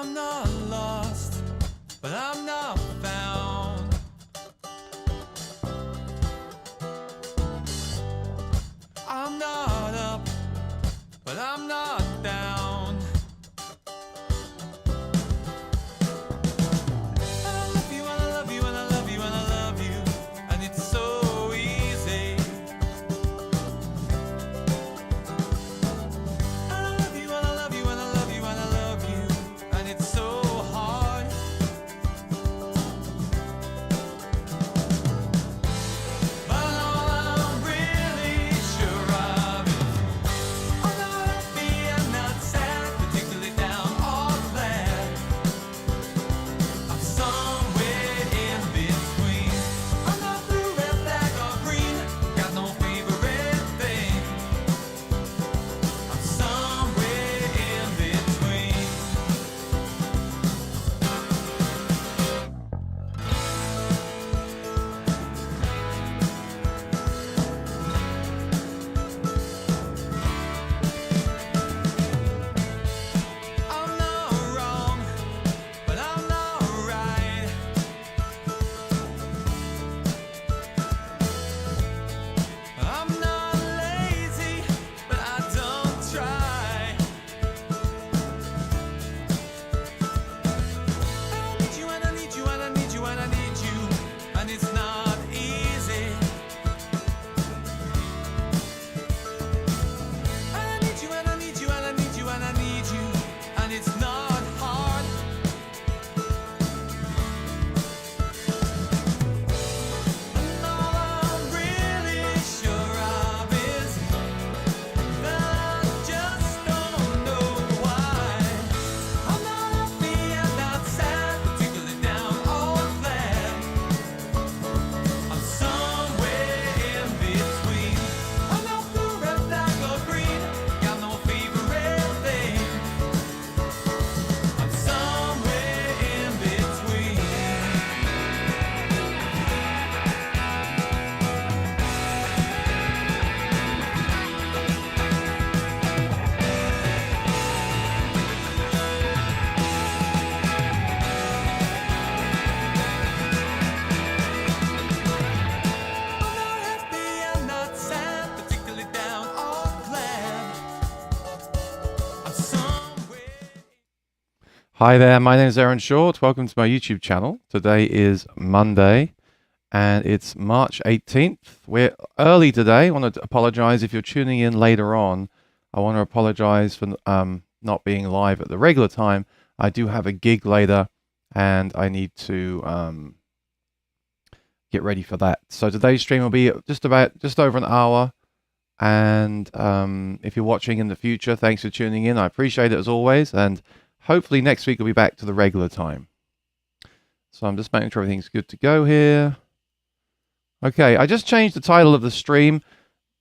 I'm not lost, but I'm not found. I'm not up, but I'm not down. I love you and I love you and I love you and I love you, and it's so easy. And I love you and I love you and I love you and I love you, and it's so hard. But all I'm really sure of is I'm not happy, I'm not sad, particularly down or glad. I'm somewhere in between. I'm not blue, red, black or green, got no favorite thing. I'm somewhere in between. I'm not wrong, but I'm not right. I'm not lazy, but I don't try. I need you and I need you and I need you and I need you, and it's not easy. I need you and I need you and I need you and I need you, and it's not hard. And all I'm really sure of is that I just don't know why. I'm not happy, I'm not sad, particularly down or glad. I'm somewhere in between. I'm not blue, red, black or green, got no favorite thing. I'm somewhere in between. I'm not happy, I'm not sad, particularly down or glad. I'm somewhere. Hi there, my name is Aaron Short. Welcome to my YouTube channel. Today is Monday and it's March 18th. We're early today. I want to apologize if you're tuning in later on. I want to apologize for not being live at the regular time. I do have a gig later and I need to get ready for that. So today's stream will be just over an hour. And if you're watching in the future, thanks for tuning in. I appreciate it as always. And hopefully next week we'll be back to the regular time. So I'm just making sure everything's good to go here. Okay, I just changed the title of the stream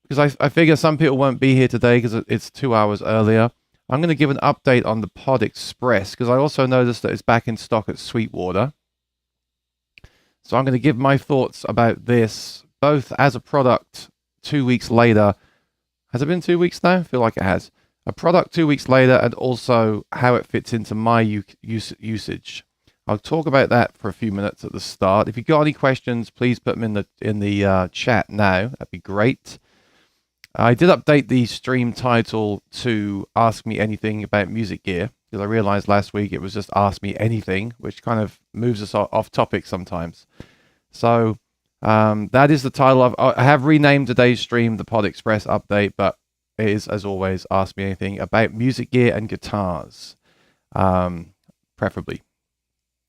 because I figure some people won't be here today because it's 2 hours earlier. I'm going to give an update on the Pod Express because I also noticed that it's back in stock at Sweetwater. So I'm going to give my thoughts about this, both as a product 2 weeks later. Has it been 2 weeks now? I feel like it has. A product 2 weeks later, and also how it fits into my usage. I'll talk about that for a few minutes at the start. If you've got any questions, please put them in the chat now. That'd be great. I did update the stream title to Ask Me Anything About Music Gear, because I realized last week it was just Ask Me Anything, which kind of moves us off topic sometimes. So that is the title. I have renamed today's stream the Pod Express Update, but it is, as always, Ask Me Anything About Music Gear and Guitars, preferably,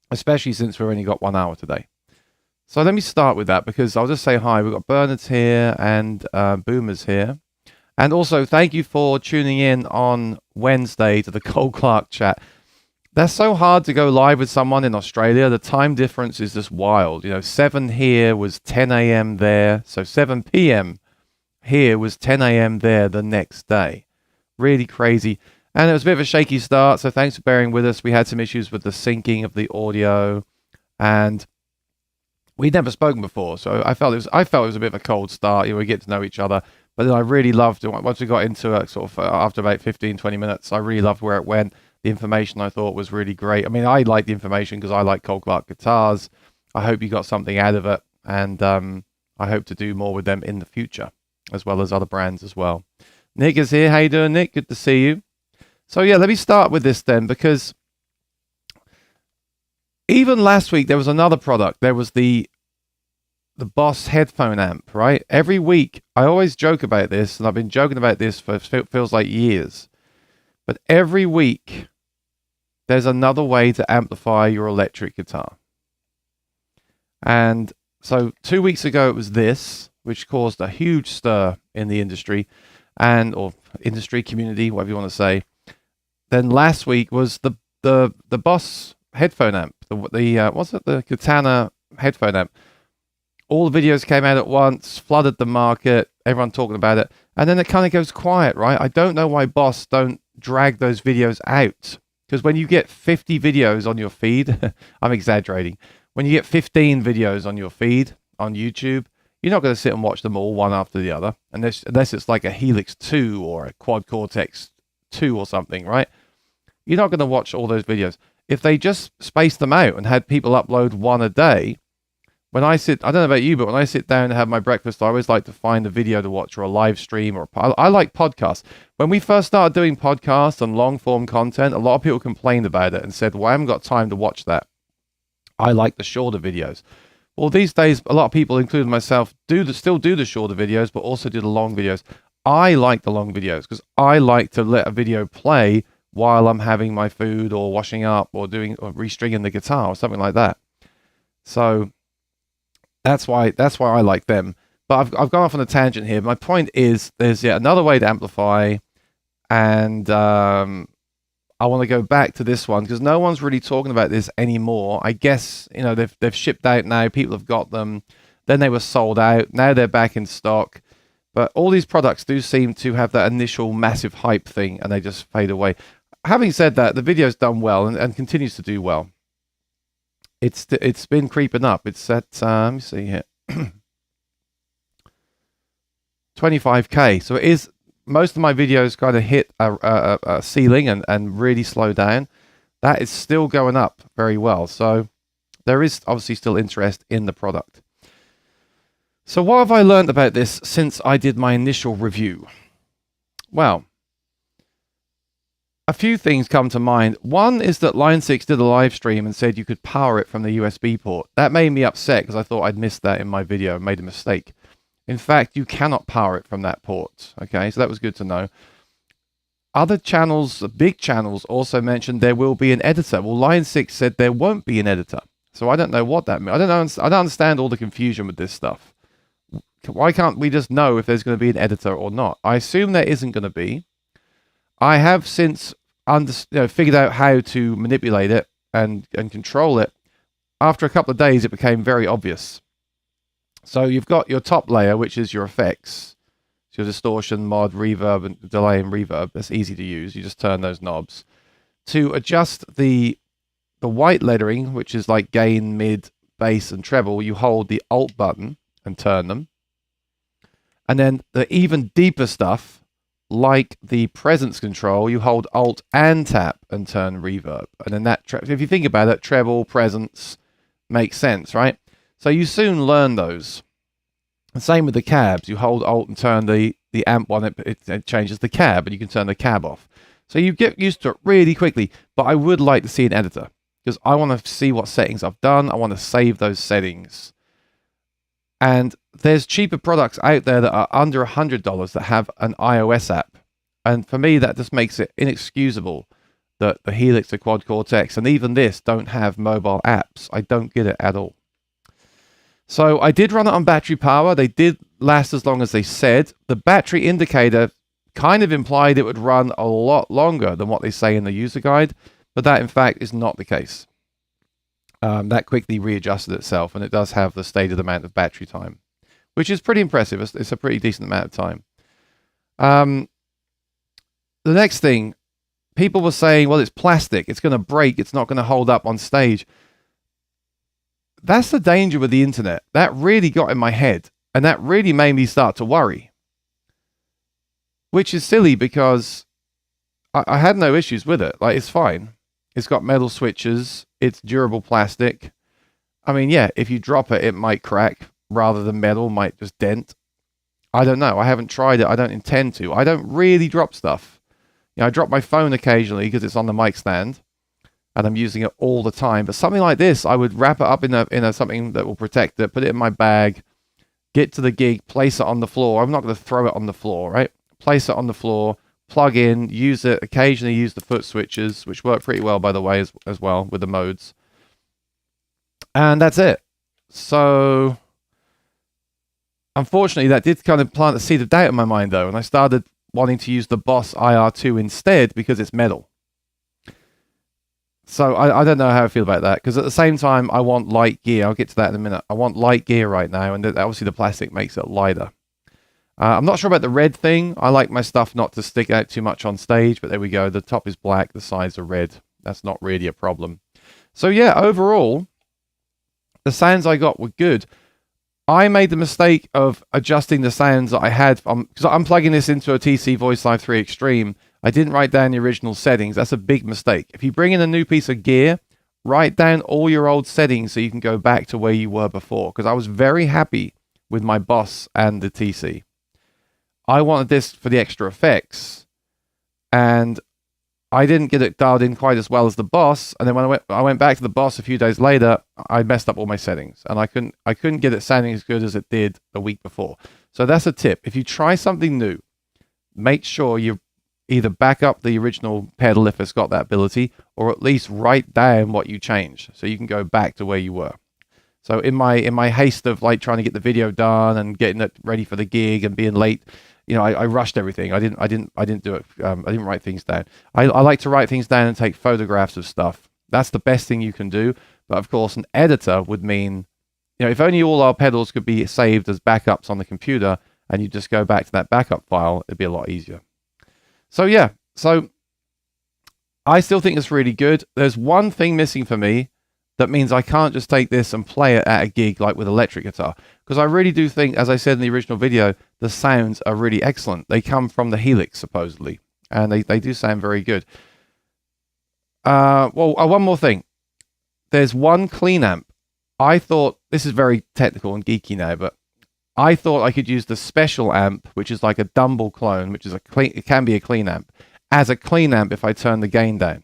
especially since we've only got 1 hour today. So let me start with that because I'll just say hi. We've got Bernard here and Boomer's here. And also, thank you for tuning in on Wednesday to the Cole Clark chat. That's so hard to go live with someone in Australia. The time difference is just wild. 7 here was 10 a.m. there. So 7 p.m. here was 10 a.m. there the next day. Really crazy. And it was a bit of a shaky start, so thanks for bearing with us. We had some issues with the syncing of the audio, and we'd never spoken before, so I felt it was a bit of a cold start. We get to know each other, but then I really loved it. Once we got into it, sort of after about 15, 20 minutes, I really loved where it went. The information I thought was really great. I mean, I like the information because I like Cold Clark guitars. I hope you got something out of it, and I hope to do more with them in the future, as well as other brands as well. Nick is here. How you doing, Nick? Good to see you. So yeah, let me start with this then, because even last week there was another product. There was the Boss headphone amp, right? Every week, I always joke about this, and I've been joking about this for feels like years. But every week, there's another way to amplify your electric guitar. And so 2 weeks ago, it was this, which caused a huge stir in the industry, or industry community, whatever you want to say. Then last week was the Boss headphone amp, the Katana headphone amp. All the videos came out at once, flooded the market, everyone talking about it, and then it kind of goes quiet, right? I don't know why Boss don't drag those videos out, because when you get 50 videos on your feed, I'm exaggerating, when you get 15 videos on your feed on YouTube, you're not going to sit and watch them all one after the other, unless it's like a Helix 2 or a Quad Cortex 2 or something, right? You're not going to watch all those videos. If they just spaced them out and had people upload one a day, when I don't know about you, but when I sit down and have my breakfast, I always like to find a video to watch or a live stream, or I like podcasts. When we first started doing podcasts and long form content, a lot of people complained about it and said, well, I haven't got time to watch that. I like the shorter videos. Well, these days, a lot of people, including myself, still do the shorter videos, but also do the long videos. I like the long videos because I like to let a video play while I'm having my food or washing up or restringing the guitar or something like that. So that's why I like them. But I've gone off on a tangent here. My point is there's yet another way to amplify, and I want to go back to this one because no one's really talking about this anymore. I guess they've shipped out now. People have got them. Then they were sold out. Now they're back in stock. But all these products do seem to have that initial massive hype thing, and they just fade away. Having said that, the video's done well and continues to do well. It's been creeping up. It's at let me see here, 25K. So it is. Most of my videos kind of hit a ceiling and really slow down. That is still going up very well. So there is obviously still interest in the product. So what have I learned about this since I did my initial review? Well, a few things come to mind. One is that Line 6 did a live stream and said you could power it from the USB port. That made me upset because I thought I'd missed that in my video and made a mistake. In fact, you cannot power it from that port. Okay, so that was good to know. Other channels, big channels, also mentioned there will be an editor. Well, Line 6 said there won't be an editor. So I don't know what that means. I don't understand all the confusion with this stuff. Why can't we just know if there's going to be an editor or not? I assume there isn't going to be. I have since figured out how to manipulate it and control it. After a couple of days, it became very obvious. So you've got your top layer, which is your effects. So your distortion, mod, reverb, and delay and reverb. That's easy to use. You just turn those knobs. To adjust the white lettering, which is like gain, mid, bass, and treble, you hold the Alt button and turn them. And then the even deeper stuff, like the presence control, you hold Alt and tap and turn reverb. And then that, if you think about it, treble, presence makes sense, right? So you soon learn those. And same with the cabs. You hold Alt and turn the amp one, it changes the cab, and you can turn the cab off. So you get used to it really quickly. But I would like to see an editor because I want to see what settings I've done. I want to save those settings. And there's cheaper products out there that are under $100 that have an iOS app. And for me, that just makes it inexcusable that the Helix, the Quad Cortex, and even this don't have mobile apps. I don't get it at all. So I did run it on battery power. They did last as long as they said. The battery indicator kind of implied it would run a lot longer than what they say in the user guide. But that, in fact, is not the case. That quickly readjusted itself, and it does have the stated amount of battery time, which is pretty impressive. It's a pretty decent amount of time. The next thing, people were saying, well, it's plastic. It's going to break. It's not going to hold up on stage. That's the danger with the internet. That really got in my head, and that really made me start to worry, which is silly because I had no issues with it. Like, it's fine. It's got metal switches. It's durable plastic. I mean, yeah, if you drop it, it might crack rather than metal might just dent. I don't know. I haven't tried it. I don't intend to. I don't really drop stuff. You know, I drop my phone occasionally because it's on the mic stand and I'm using it all the time. But something like this, I would wrap it up in a something that will protect it, put it in my bag, get to the gig, place it on the floor. I'm not going to throw it on the floor, right? Place it on the floor, plug in, use it, occasionally use the foot switches, which work pretty well, by the way, as well with the modes. And that's it. So unfortunately, that did kind of plant a seed of doubt in my mind, though, and I started wanting to use the Boss IR2 instead because it's metal. So I don't know how I feel about that, because at the same time, I want light gear. I'll get to that in a minute. I want light gear right now, and obviously the plastic makes it lighter. I'm not sure about the red thing. I like my stuff not to stick out too much on stage, but there we go. The top is black, the sides are red. That's not really a problem. So yeah, overall, the sounds I got were good. I made the mistake of adjusting the sounds that I had because I'm plugging this into a TC Voice Live 3 Extreme. I didn't write down the original settings. That's a big mistake. If you bring in a new piece of gear, write down all your old settings so you can go back to where you were before, because I was very happy with my Boss and the TC. I wanted this for the extra effects, and I didn't get it dialed in quite as well as the Boss. And then when I went back to the Boss a few days later, I messed up all my settings, and I couldn't get it sounding as good as it did a week before. So that's a tip. If you try something new, make sure you either back up the original pedal if it's got that ability, or at least write down what you changed so you can go back to where you were. So in my haste of like trying to get the video done and getting it ready for the gig and being late, you know, I rushed everything. I didn't do it. I didn't write things down. I like to write things down and take photographs of stuff. That's the best thing you can do. But of course, an editor would mean, you know, if only all our pedals could be saved as backups on the computer and you just go back to that backup file, it'd be a lot easier. So yeah, so I still think it's really good. There's one thing missing for me. That means I can't just take this and play it at a gig like with electric guitar. Because I really do think, as I said in the original video, the sounds are really excellent. They come from the Helix, supposedly. And they do sound very good. One more thing. There's one clean amp. I thought, this is very technical and geeky now, but I thought I could use the special amp, which is like a Dumble clone, which is it can be a clean amp, as a clean amp if I turn the gain down.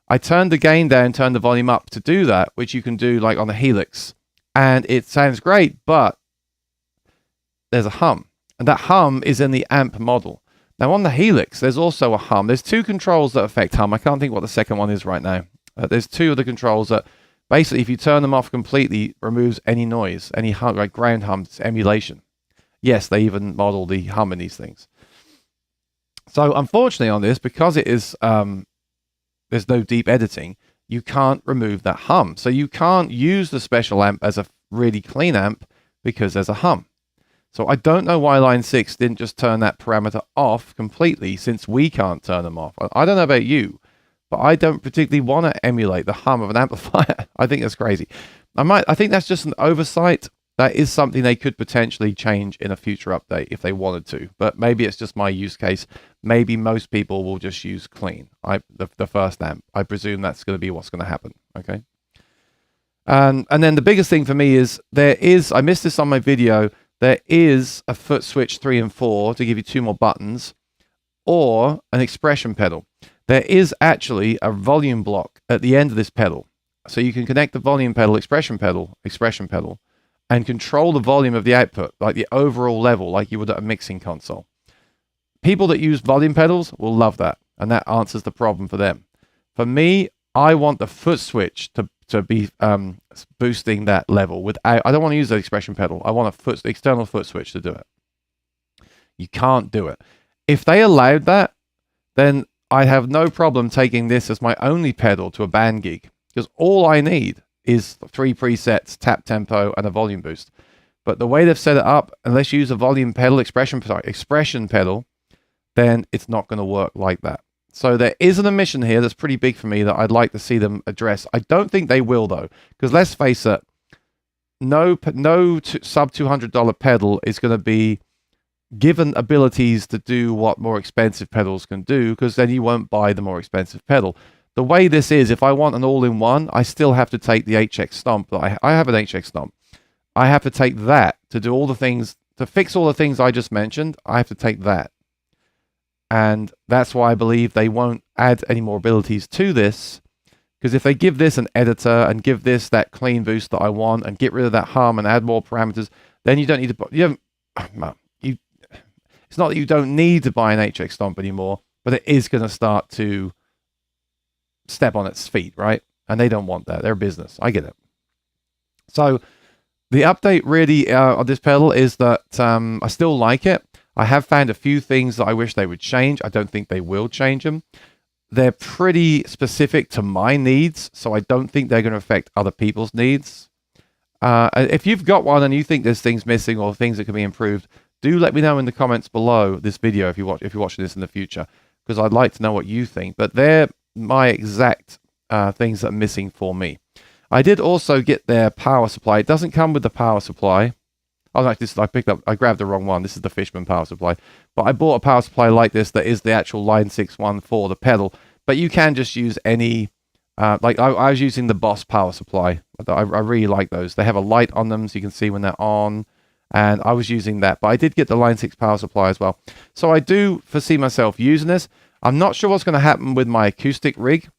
I turned the gain down, turned the volume up to do that, which you can do like on the Helix. And it sounds great, but there's a hum. And that hum is in the amp model. Now on the Helix, there's also a hum. There's two controls that affect hum. I can't think what the second one is right now. There's two of the controls that basically, if you turn them off completely, removes any noise, any hum, like ground hum, it's emulation. Yes, they even model the hum in these things. So unfortunately on this, because it is... there's no deep editing, you can't remove that hum. So you can't use the special amp as a really clean amp because there's a hum. So I don't know why Line 6 didn't just turn that parameter off completely, since we can't turn them off. I don't know about you, but I don't particularly want to emulate the hum of an amplifier. I think that's crazy. I think that's just an oversight. That is something they could potentially change in a future update if they wanted to. But maybe it's just my use case. Maybe most people will just use clean, the first amp. I presume that's going to be what's going to happen. Okay. And then the biggest thing for me is I missed this on my video. There is a foot switch 3 and 4 to give you 2 more buttons, or an expression pedal. There is actually a volume block at the end of this pedal. So you can connect the volume pedal, expression pedal, and control the volume of the output, like the overall level, like you would at a mixing console. People that use volume pedals will love that, and that answers the problem for them. For me, I want the foot switch to be boosting that level. I don't want to use the expression pedal. I want a external foot switch to do it. You can't do it. If they allowed that, then I'd have no problem taking this as my only pedal to a band gig, because all I need is 3 presets, tap tempo, and a volume boost. But the way they've set it up, unless you use a volume pedal, expression pedal, then it's not going to work like that. So there is an omission here that's pretty big for me that I'd like to see them address. I don't think they will, though, because let's face it, no sub $200 pedal is going to be given abilities to do what more expensive pedals can do, because then you won't buy the more expensive pedal. The way this is, if I want an all-in-one, I still have to take the HX Stomp. I have an HX Stomp. I have to take that to do all the things, to fix all the things I just mentioned. I have to take that. And that's why I believe they won't add any more abilities to this. Because if they give this an editor and give this that clean boost that I want and get rid of that hum and add more parameters, then you don't need to, it's not that you don't need to buy an HX Stomp anymore, but it is going to start to step on its feet, right? And they don't want that. They're a business. I get it. So the update really on this pedal is that I still like it. I have found a few things that I wish they would change. I don't think they will change them. They're pretty specific to my needs, so I don't think they're going to affect other people's needs. If you've got one and you think there's things missing or things that can be improved, do let me know in the comments below this video if you're watching this in the future, because I'd like to know what you think. But they're my exact things that are missing for me. I did also get their power supply. It doesn't come with the power supply. Oh, like this, I grabbed the wrong one. This is the Fishman power supply. But I bought a power supply like this that is the actual Line 6 one for the pedal. But you can just use any, like I was using the Boss power supply. I really like those. They have a light on them so you can see when they're on. And I was using that. But I did get the Line 6 power supply as well. So I do foresee myself using this. I'm not sure what's going to happen with my acoustic rig.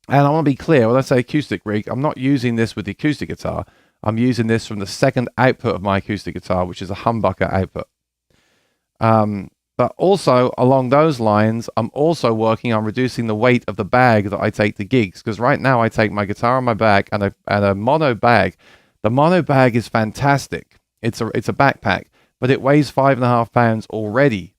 And I want to be clear, when I say acoustic rig, I'm not using this with the acoustic guitar. I'm using this from the second output of my acoustic guitar, which is a humbucker output. But also, along those lines, I'm also working on reducing the weight of the bag that I take to gigs. Because right now I take my guitar on my back and a mono bag. The mono bag is fantastic. It's a backpack, but it weighs 5.5 pounds already.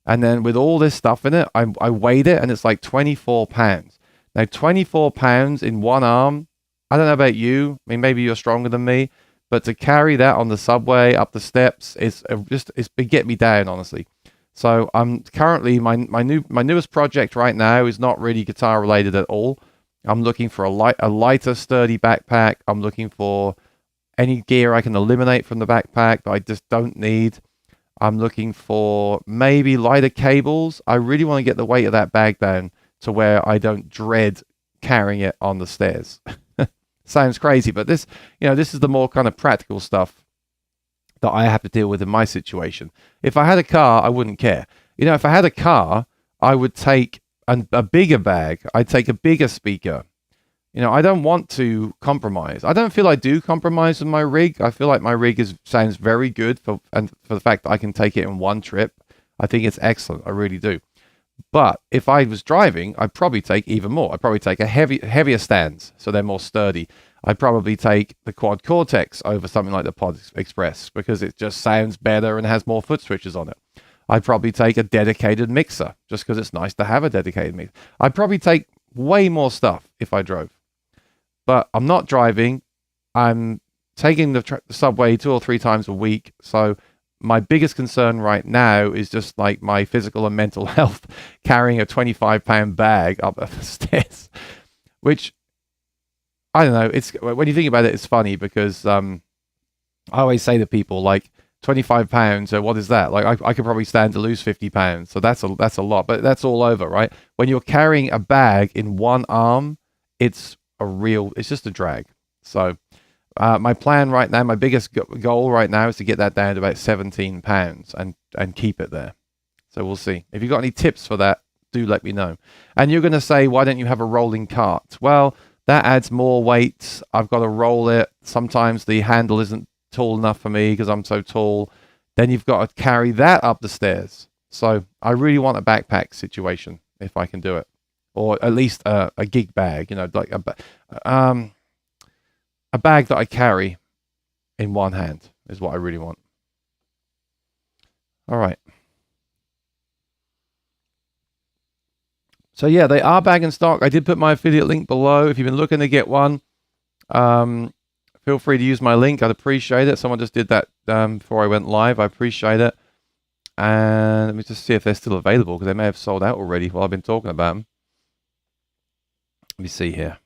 And then with all this stuff in it, I weighed it and it's like 24 pounds. Now, 24 pounds in one arm, I don't know about you. I mean, maybe you're stronger than me, but to carry that on the subway up the steps, it's get me down, honestly. So I'm currently my newest project right now is not really guitar related at all. I'm looking for a lighter, sturdy backpack. I'm looking for any gear I can eliminate from the backpack that I just don't need. I'm looking for maybe lighter cables. I really want to get the weight of that bag down to where I don't dread carrying it on the stairs. Sounds crazy, but this is the more kind of practical stuff that I have to deal with in my situation. If I had a car, I wouldn't care. If I had a car, I would take a bigger bag. I'd take a bigger speaker. I don't want to compromise. I don't feel I do compromise with my rig. I feel like my rig sounds very good for the fact that I can take it in one trip. I think it's excellent. I really do. But if I was driving, I'd probably take even more. I'd probably take a heavier stands, so they're more sturdy. I'd probably take the Quad Cortex over something like the Pod Express because it just sounds better and has more foot switches on it. I'd probably take a dedicated mixer just because it's nice to have a dedicated mixer. I'd probably take way more stuff if I drove. But I'm not driving. I'm taking the subway 2 or 3 times a week, so my biggest concern right now is just like my physical and mental health carrying a 25-pound bag up the stairs, which I don't know. It's when you think about it, it's funny because I always say to people like 25 pounds. So what is that? Like I could probably stand to lose 50 pounds. So that's a lot, but that's all over, right? When you're carrying a bag in one arm, it's just a drag. So my plan right now, my biggest goal right now is to get that down to about 17 pounds and keep it there. So we'll see. If you've got any tips for that, do let me know. And you're going to say, why don't you have a rolling cart? Well, that adds more weight. I've got to roll it. Sometimes the handle isn't tall enough for me because I'm so tall. Then you've got to carry that up the stairs. So I really want a backpack situation if I can do it. Or at least a gig bag, like a bag that I carry in one hand is what I really want. All right. So yeah, they are back in stock. I did put my affiliate link below. If you've been looking to get one, feel free to use my link. I'd appreciate it. Someone just did that before I went live. I appreciate it. And let me just see if they're still available because they may have sold out already while I've been talking about them. Let me see here.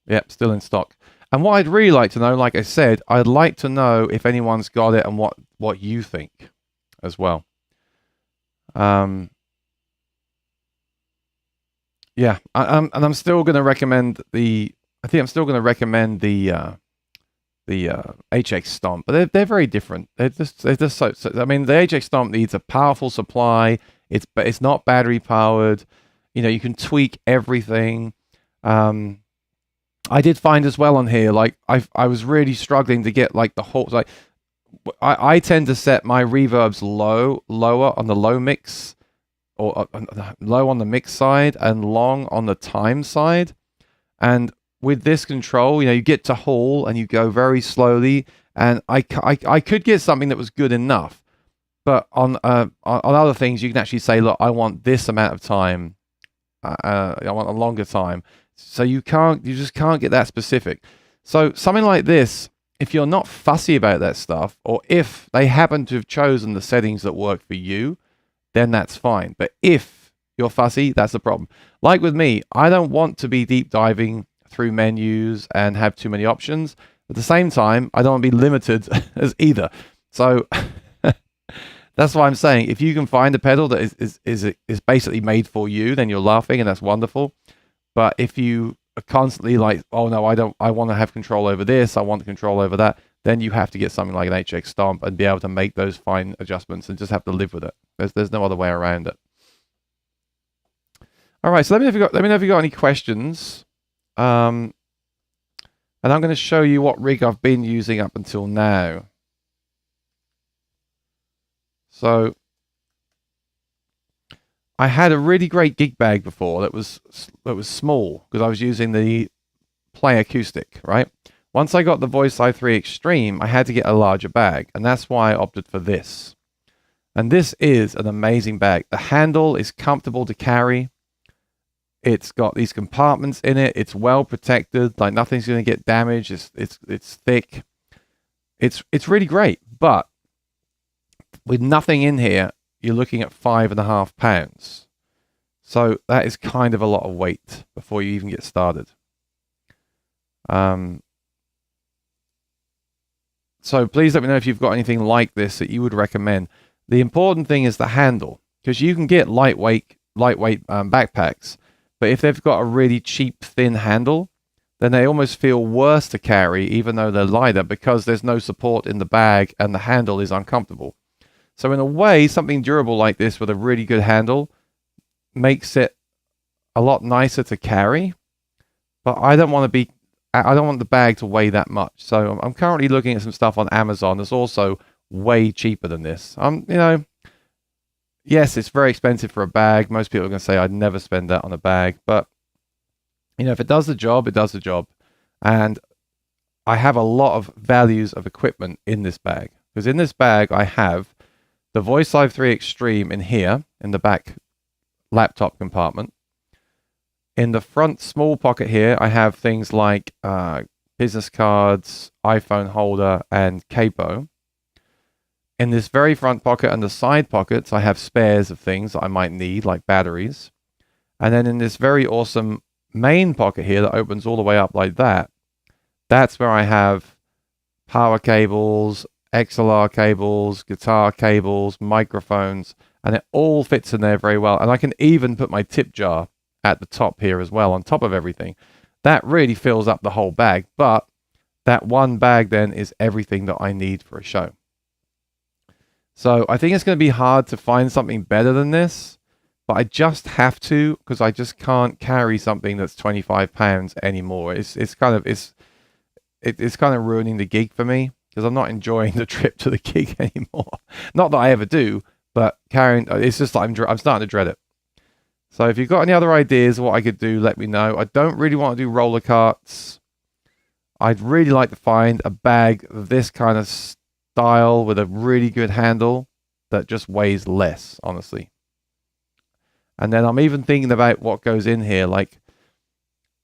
Yep, still in stock. And what I'd really like to know, like I said, I'd like to know if anyone's got it and what you think as well. Yeah, and I'm still going to recommend the. I think I'm still going to recommend the HX Stomp, but they're very different. They're just so. I mean, the HX Stomp needs a powerful supply. It's not battery powered. You know, you can tweak everything. I did find as well on here, like I was really struggling to get like the whole like. I tend to set my reverbs lower on the low mix, or low on the mix side and long on the time side. And with this control, you know, you get to haul and you go very slowly. And I could get something that was good enough, but on other things, you can actually say, look, I want this amount of time. I want a longer time. So you just can't get that specific. So something like this, if you're not fussy about that stuff, or if they happen to have chosen the settings that work for you, then that's fine. But if you're fussy, that's the problem. Like with me, I don't want to be deep diving through menus and have too many options. At the same time, I don't want to be limited as either. So that's why I'm saying, if you can find a pedal that is basically made for you, then you're laughing, and that's wonderful. But if you are constantly like, oh no, I want to have control over this, I want control over that, then you have to get something like an HX Stomp and be able to make those fine adjustments and just have to live with it. There's no other way around it. All right, so let me know if you got any questions. And I'm going to show you what rig I've been using up until now. So I had a really great gig bag before that was small because I was using the Play Acoustic, right? Once I got the Voice Live 3 Extreme, I had to get a larger bag, and that's why I opted for this. And this is an amazing bag. The handle is comfortable to carry. It's got these compartments in it. It's well protected, like nothing's going to get damaged. It's thick. It's really great, but with nothing in here, you're looking at 5.5 pounds. So that is kind of a lot of weight before you even get started. So please let me know if you've got anything like this that you would recommend. The important thing is the handle, because you can get lightweight backpacks, but if they've got a really cheap, thin handle, then they almost feel worse to carry, even though they're lighter, because there's no support in the bag and the handle is uncomfortable. So in a way, something durable like this with a really good handle makes it a lot nicer to carry, but I don't want the bag to weigh that much. So I'm currently looking at some stuff on Amazon that's also way cheaper than this. You know, yes, it's very expensive for a bag. Most people are going to say I'd never spend that on a bag, but you know, if it does the job, it does the job. And I have a lot of values of equipment in this bag, because in this bag I have the Voice Live 3 Extreme in here, in the back laptop compartment. In the front small pocket here, I have things like business cards, iPhone holder, and capo. In this very front pocket and the side pockets, I have spares of things that I might need, like batteries. And then in this very awesome main pocket here that opens all the way up like that, that's where I have power cables, XLR cables, guitar cables, microphones, and it all fits in there very well. And I can even put my tip jar at the top here as well, on top of everything. That really fills up the whole bag, but that one bag then is everything that I need for a show. So I think it's going to be hard to find something better than this, but I just have to, because I just can't carry something that's 25 pounds anymore. It's kind of ruining the gig for me, because I'm not enjoying the trip to the gig anymore. Not that I ever do, but carrying, it's just like I'm starting to dread it. So if you've got any other ideas of what I could do, let me know. I don't really want to do roller carts. I'd really like to find a bag of this kind of style with a really good handle that just weighs less, honestly. And then I'm even thinking about what goes in here, like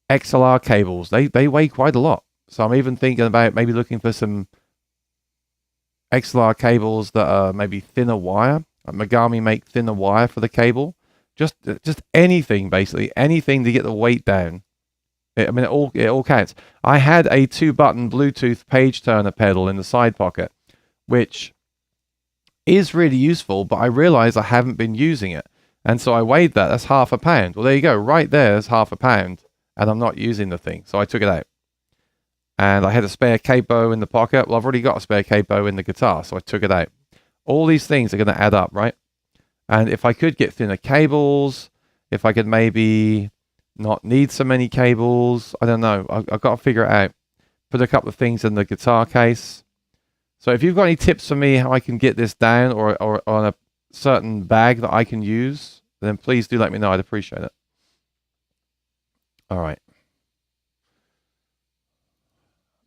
XLR cables. They weigh quite a lot. So I'm even thinking about maybe looking for some XLR cables that are maybe thinner wire. Megami make thinner wire for the cable. Just anything, basically. Anything to get the weight down I mean, it all counts. I had a 2-button Bluetooth page turner pedal in the side pocket, which is really useful, but I realized I haven't been using it. And so I weighed that. That's half a pound. Well, there you go. Right there is half a pound. And I'm not using the thing. So I took it out. And I had a spare capo in the pocket. Well, I've already got a spare capo in the guitar. So I took it out. All these things are going to add up, right? And if I could get thinner cables, if I could maybe not need so many cables, I don't know. I've got to figure it out. Put a couple of things in the guitar case. So if you've got any tips for me how I can get this down or on a certain bag that I can use, then please do let me know. I'd appreciate it. All right.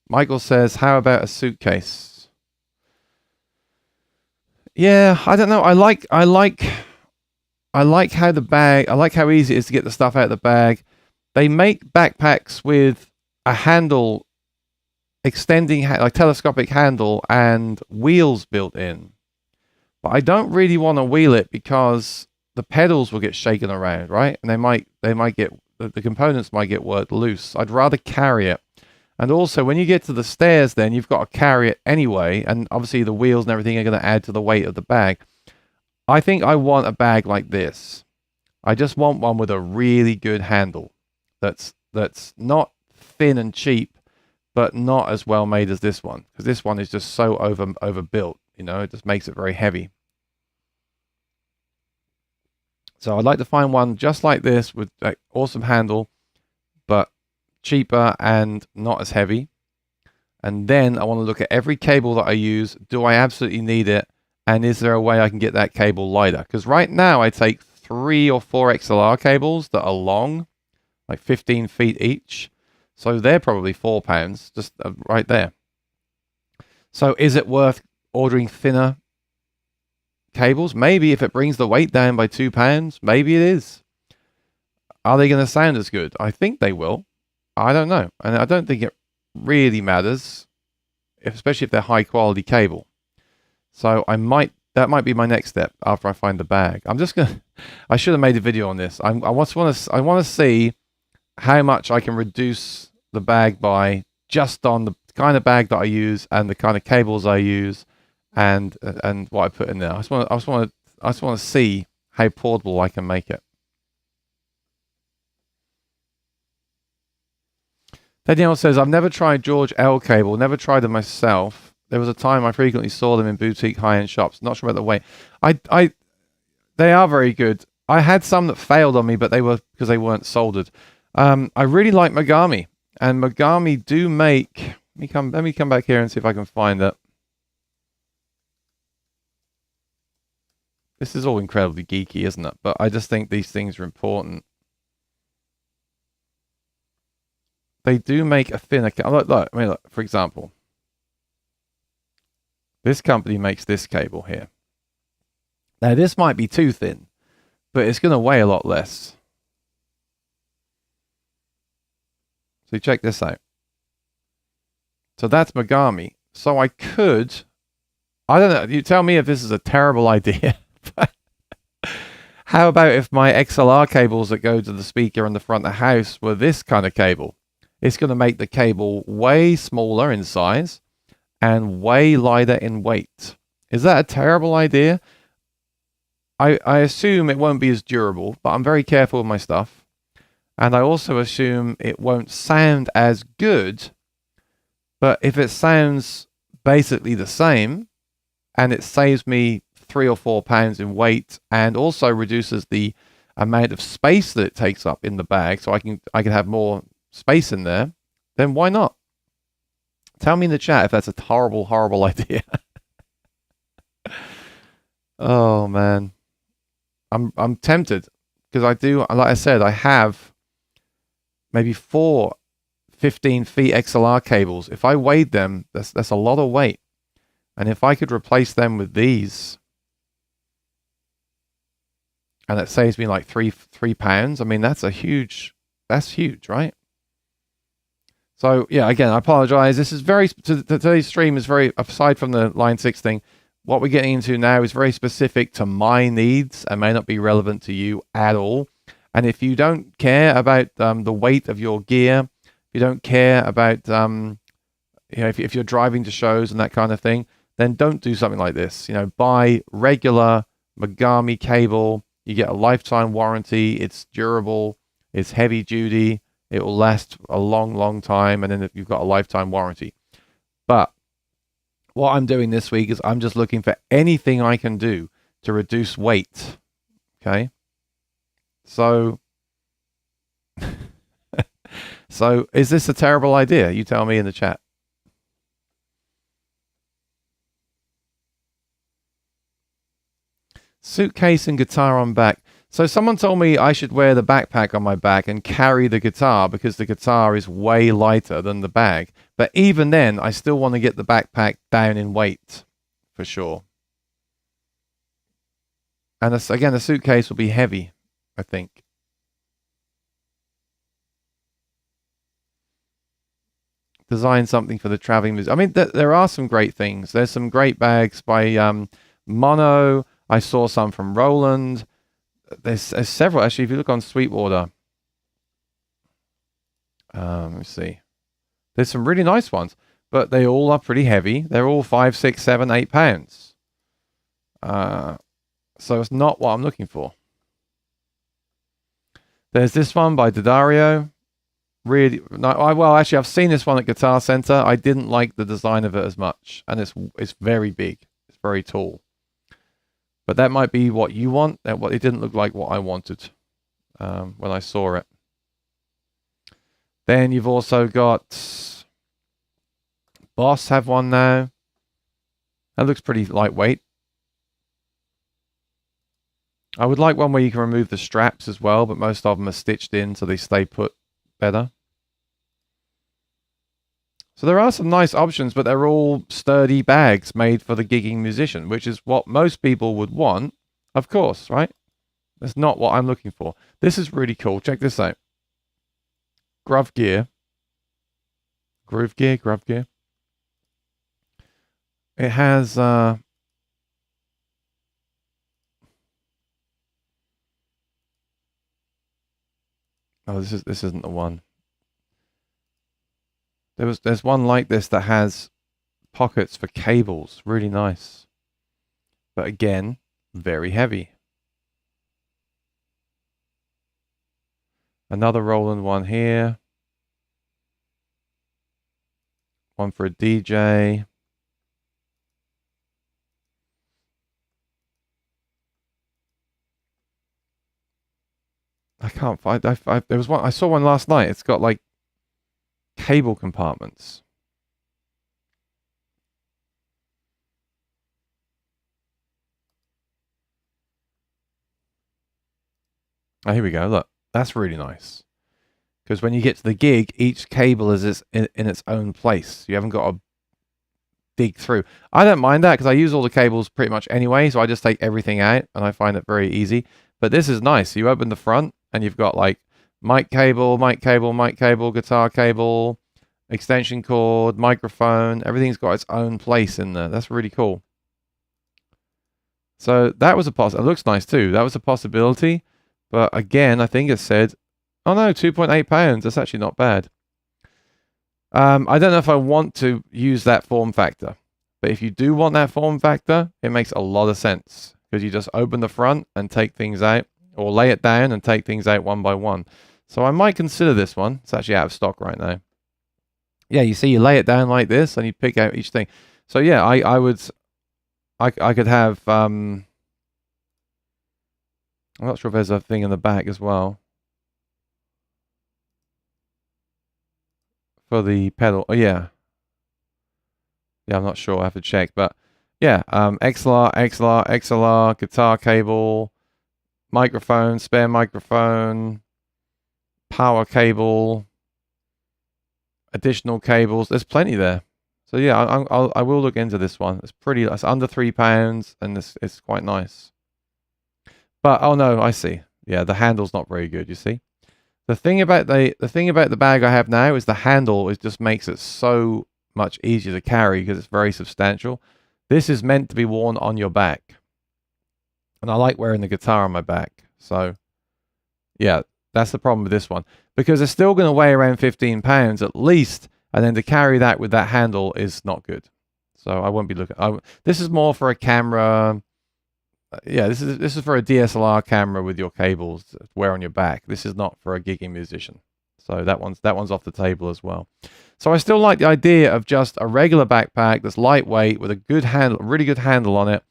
Michael says, how about a suitcase? Yeah, I don't know. I like how the bag, I like how easy it is to get the stuff out of the bag. They make backpacks with a handle, extending, like telescopic handle and wheels built in. But I don't really want to wheel it because the pedals will get shaken around, right? And they might get, the components might get worked loose. I'd rather carry it. And also, when you get to the stairs, then you've got to carry it anyway. And obviously, the wheels and everything are going to add to the weight of the bag. I think I want a bag like this. I just want one with a really good handle. That's not thin and cheap, but not as well made as this one. Because this one is just so overbuilt. You know, it just makes it very heavy. So I'd like to find one just like this with an awesome handle, but cheaper and not as heavy. And then I want to look at every cable that I use. Do I absolutely need it? And is there a way I can get that cable lighter? Because right now I take 3 or 4 XLR cables that are long, like 15 feet each. So they're probably £4, just right there. So is it worth ordering thinner cables? Maybe if it brings the weight down by £2, maybe it is. Are they going to sound as good? I think they will. I don't know. And I don't think it really matters, especially if they're high quality cable. So that might be my next step after I find the bag. I should have made a video on this. I want to see how much I can reduce the bag by just on the kind of bag that I use and the kind of cables I use and what I put in there. I just want to see how portable I can make it. Danielle says, I've never tried George L cable, never tried them myself. There was a time I frequently saw them in boutique high-end shops. Not sure about the weight. They are very good. I had some that failed on me, but they were because they weren't soldered. I really like Megami, and Megami do make. Let me come back here and see if I can find it. This is all incredibly geeky, isn't it? But I just think these things are important. They do make a thinner. Look, for example, this company makes this cable here. Now, this might be too thin, but it's going to weigh a lot less. So check this out. So that's Megami. So I don't know, you tell me if this is a terrible idea. How about if my XLR cables that go to the speaker on the front of the house were this kind of cable? It's going to make the cable way smaller in size and way lighter in weight. Is that a terrible idea? I assume it won't be as durable, but I'm very careful with my stuff. And I also assume it won't sound as good. But if it sounds basically the same and it saves me 3 or 4 pounds in weight and also reduces the amount of space that it takes up in the bag, so I can have more space in there, then why not? Tell me in the chat if that's a horrible, horrible idea. Oh man, I'm tempted because I do. Like I said, I have maybe 4 15 feet XLR cables. If I weighed them, that's a lot of weight, and if I could replace them with these, and it saves me like 3 pounds. I mean, that's huge, right? So yeah, again, I apologize. This is today's stream is very, aside from the Line 6 thing, what we're getting into now is very specific to my needs and may not be relevant to you at all. And if you don't care about the weight of your gear, you don't care about, if you're driving to shows and that kind of thing, then don't do something like this. Buy regular Megami cable. You get a lifetime warranty. It's durable. It's heavy duty. It will last a long, long time. And then you've got a lifetime warranty. But what I'm doing this week is I'm just looking for anything I can do to reduce weight. Okay. So is this a terrible idea? You tell me in the chat. Suitcase and guitar on back. So someone told me I should wear the backpack on my back and carry the guitar because the guitar is way lighter than the bag. But even then, I still want to get the backpack down in weight, for sure. And again, the suitcase will be heavy, I think. Design something for the traveling museum. I mean, there are some great things. There's some great bags by Mono. I saw some from Roland. There's several. Actually, if you look on Sweetwater, let me see. There's some really nice ones, but they all are pretty heavy. They're all 5, 6, 7, 8 pounds. So it's not what I'm looking for. There's this one by Daddario. Really, well, actually, I've seen this one at Guitar Center. I didn't like the design of it as much, and it's very big. It's very tall. But that might be what you want. It didn't look like what I wanted when I saw it. Then you've also got Boss have one now. That looks pretty lightweight. I would like one where you can remove the straps as well, but most of them are stitched in so they stay put better. So there are some nice options, but they're all sturdy bags made for the gigging musician, which is what most people would want, of course, right? That's not what I'm looking for. This is really cool. Check this out. Groove Gear. It has oh, this isn't the one. There's one like this that has pockets for cables. Really nice. But again, very heavy. Another Roland one here. One for a DJ. I can't find. There was one. I saw one last night. It's got like cable compartments. Oh, here we go. Look, that's really nice. Because when you get to the gig, each cable is in its own place. You haven't got to dig through. I don't mind that because I use all the cables pretty much anyway. So I just take everything out and I find it very easy. But this is nice. You open the front and you've got like mic cable, guitar cable, extension cord, microphone. Everything's got its own place in there. That's really cool. So that was a possibility. It looks nice too. That was a possibility. But again, I think it said, oh no, 2.8 pounds. That's actually not bad. I don't know if I want to use that form factor. But if you do want that form factor, it makes a lot of sense. Because you just open the front and take things out. Or lay it down and take things out one by one. So I might consider this one. It's actually out of stock right now. Yeah, you see, you lay it down like this and you pick out each thing. So yeah, I could have, I'm not sure if there's a thing in the back as well. For the pedal, oh yeah. Yeah, I'm not sure, I have to check, but yeah, XLR, guitar cable, microphone, spare microphone, power cable, additional cables. There's plenty there. So yeah, I will look into this one. It's under £3 and it's quite nice. But oh no, I see. Yeah, the handle's not very good, you see. The thing about the bag I have now is the handle just makes it so much easier to carry because it's very substantial. This is meant to be worn on your back. And I like wearing the guitar on my back. So yeah, That's the problem with this one, because it's still going to weigh around 15 pounds at least, and then to carry that with that handle is not good. So I won't be looking. This is more for a camera. Yeah, this is for a DSLR camera with your cables to wear on your back. This is not for a gigging musician. So that one's off the table as well. So I still like the idea of just a regular backpack that's lightweight with a good handle, a really good handle on it,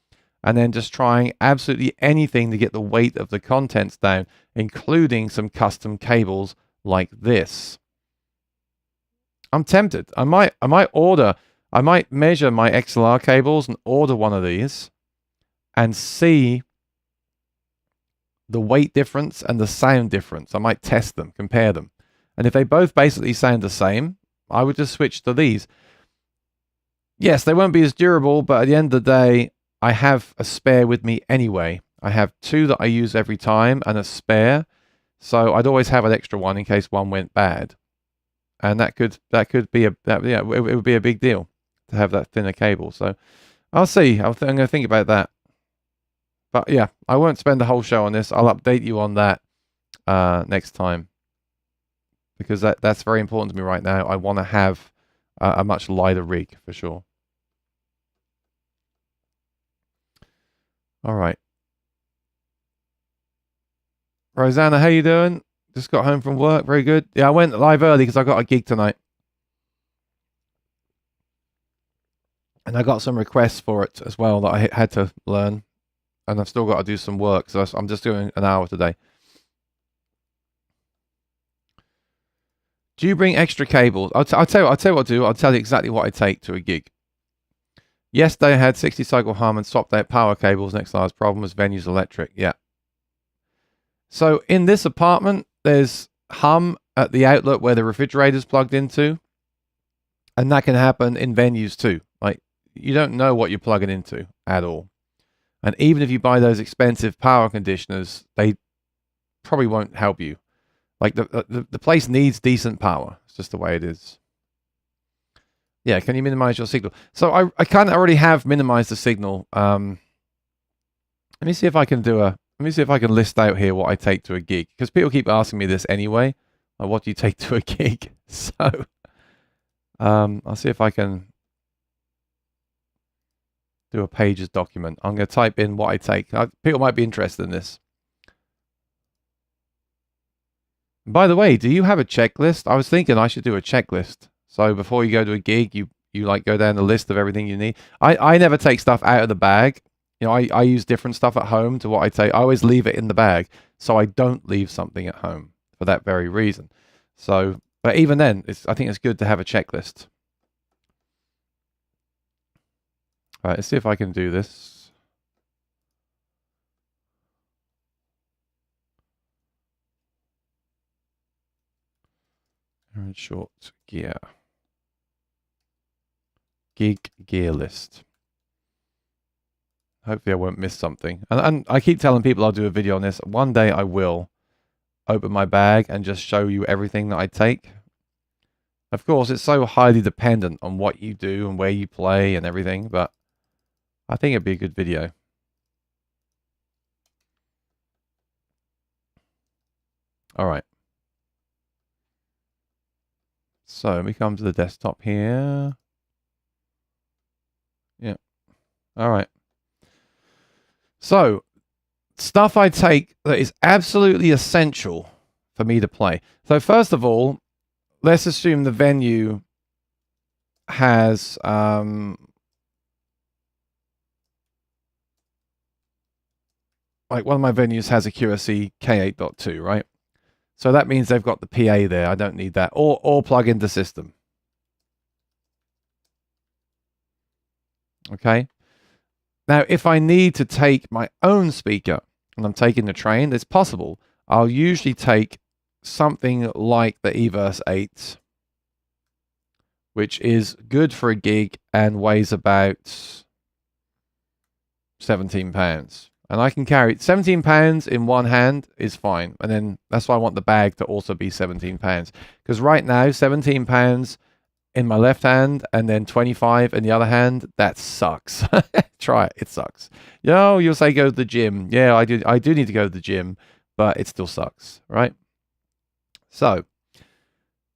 and then just trying absolutely anything to get the weight of the contents down, including some custom cables like this. I'm tempted. I might measure my XLR cables and order one of these and see the weight difference and the sound difference. I might test them, compare them. And if they both basically sound the same, I would just switch to these. Yes, they won't be as durable, but at the end of the day, I have a spare with me anyway. I have two that I use every time and a spare. So I'd always have an extra one in case one went bad. And that could be it would be a big deal to have that thinner cable. So I'll see. I'm going to think about that. But yeah, I won't spend the whole show on this. I'll update you on that next time, because that's very important to me right now. I want to have a much lighter rig for sure. All right. Rosanna, how you doing? Just got home from work. Very good. Yeah, I went live early because I got a gig tonight. And I got some requests for it as well that I had to learn. And I've still got to do some work, so I'm just doing an hour today. Do you bring extra cables? I'll tell you what I do. I'll tell you exactly what I take to a gig. Yesterday I had 60 cycle hum and swapped out power cables. Next last problem was venues electric. Yeah. So in this apartment, there's hum at the outlet where the refrigerator's plugged into. And that can happen in venues too. Like, you don't know what you're plugging into at all. And even if you buy those expensive power conditioners, they probably won't help you. Like, the place needs decent power. It's just the way it is. Yeah, can you minimize your signal? So I kind of already have minimized the signal. Let me see if I can list out here what I take to a gig, because people keep asking me this anyway. Like, what do you take to a gig? So I'll see if I can do a pages document. I'm going to type in what I take. People might be interested in this. And by the way, do you have a checklist? I was thinking I should do a checklist. So before you go to a gig, you like go down the list of everything you need. I never take stuff out of the bag. You know, I use different stuff at home to what I take. I always leave it in the bag, so I don't leave something at home for that very reason. So, but even then, I think it's good to have a checklist. All right, let's see if I can do this. Aaron Short gear. Gig gear list. Hopefully I won't miss something. And I keep telling people I'll do a video on this. One day I will open my bag and just show you everything that I take. Of course, it's so highly dependent on what you do and where you play and everything, but I think it'd be a good video. All right. So we come to the desktop here. Yeah. All right. So, stuff I take that is absolutely essential for me to play. So first of all, let's assume the venue has like one of my venues has a QSC K8.2, right? So that means they've got the PA there. I don't need that. Or plug into system. Okay. Now, if I need to take my own speaker and I'm taking the train, it's possible. I'll usually take something like the Everse 8, which is good for a gig and weighs about 17 pounds. And I can carry 17 pounds in one hand is fine. And then that's why I want the bag to also be 17 pounds. Because right now, 17 pounds in my left hand and then 25 in the other hand, that sucks. Try it. It sucks. You know, you'll say go to the gym. Yeah, I do need to go to the gym, but it still sucks, right? So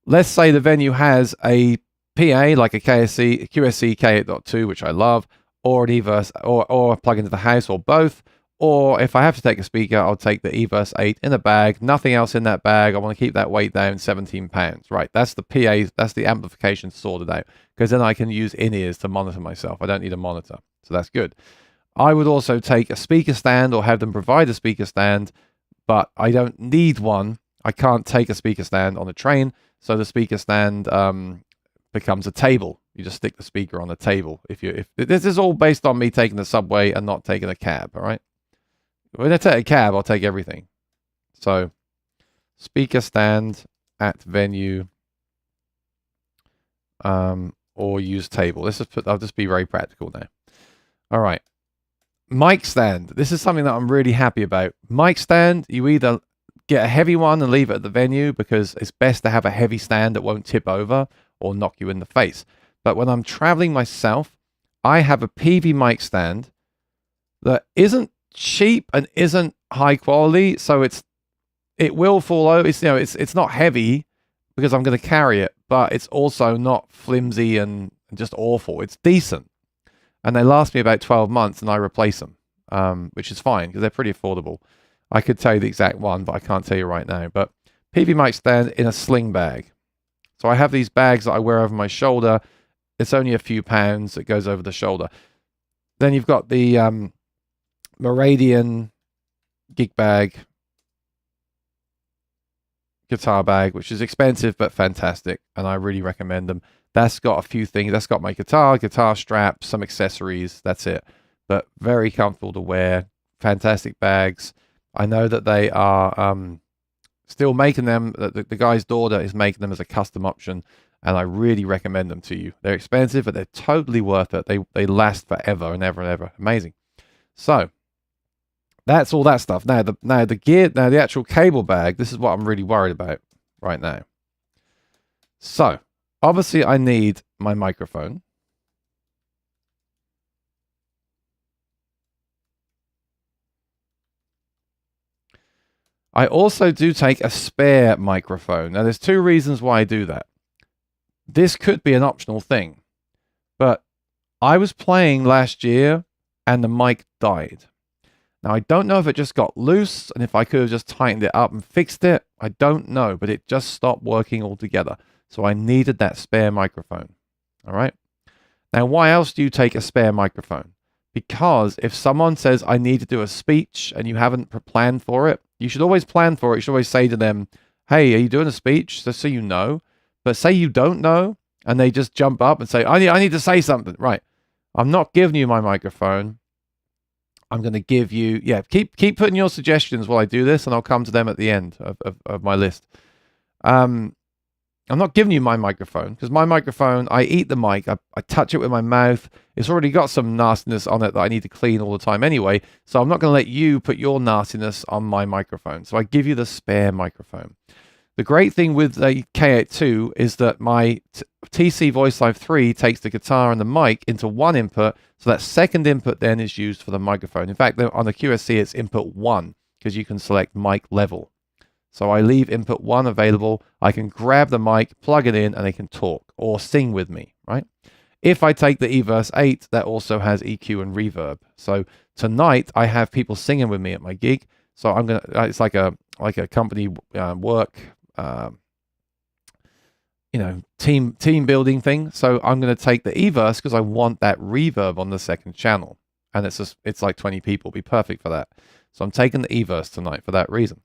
let's say the venue has a PA like a QSC K8.2, which I love, or an Everse, or a plug into the house, or both. Or if I have to take a speaker, I'll take the Everse 8 in a bag, nothing else in that bag. I want to keep that weight down, 17 pounds. Right, that's the PA, that's the amplification sorted out, because then I can use in-ears to monitor myself. I don't need a monitor, so that's good. I would also take a speaker stand or have them provide a speaker stand, but I don't need one. I can't take a speaker stand on a train, so the speaker stand becomes a table. You just stick the speaker on the table. If this is all based on me taking the subway and not taking a cab, all right? When I take a cab, I'll take everything. So, speaker stand at venue, or use table. I'll just be very practical now. All right. Mic stand. This is something that I'm really happy about. Mic stand, you either get a heavy one and leave it at the venue because it's best to have a heavy stand that won't tip over or knock you in the face. But when I'm traveling myself, I have a PV mic stand that isn't cheap and isn't high quality, so it will fall over. It's not heavy because I'm going to carry it, but it's also not flimsy and just awful. It's decent, and they last me about 12 months, and I replace them, which is fine because they're pretty affordable. I could tell you the exact one, but I can't tell you right now. But PV mic stand in a sling bag. So I have these bags that I wear over my shoulder. It's only a few pounds. It goes over the shoulder. Then you've got the Meridian gig bag, guitar bag, which is expensive but fantastic, and I really recommend them. That's got a few things. That's got my guitar straps, some accessories. That's it. But very comfortable to wear. Fantastic bags. I know that they are still making them. The guy's daughter is making them as a custom option, and I really recommend them to you. They're expensive, but they're totally worth it. They last forever and ever and ever. Amazing. So that's all that stuff. Now the actual cable bag. This is what I'm really worried about right now. So obviously I need my microphone. I also do take a spare microphone. Now there's two reasons why I do that. This could be an optional thing, but I was playing last year and the mic died. Now, I don't know if it just got loose and if I could have just tightened it up and fixed it. I don't know, but it just stopped working altogether. So I needed that spare microphone. All right. Now, why else do you take a spare microphone? Because if someone says, I need to do a speech and you haven't planned for it, you should always plan for it. You should always say to them, hey, are you doing a speech? Just so you know. But say you don't know and they just jump up and say, I need to say something. Right. I'm not giving you my microphone. I'm going to give you, keep putting your suggestions while I do this, and I'll come to them at the end of my list. I'm not giving you my microphone, because my microphone, I eat the mic, I touch it with my mouth. It's already got some nastiness on it that I need to clean all the time anyway, so I'm not going to let you put your nastiness on my microphone. So I give you the spare microphone. The great thing with the K82 is that my TC Voice Live 3 takes the guitar and the mic into one input, so that second input then is used for the microphone. In fact, on the QSC, it's input 1, because you can select mic level. So I leave input 1 available. I can grab the mic, plug it in, and they can talk or sing with me, right? If I take the Everse 8, that also has EQ and reverb. So tonight, I have people singing with me at my gig. So I'm gonna. It's like a company work. Team building thing. So I'm going to take the Everse because I want that reverb on the second channel, and it's like 20 people. Be perfect for that. So I'm taking the Everse tonight for that reason.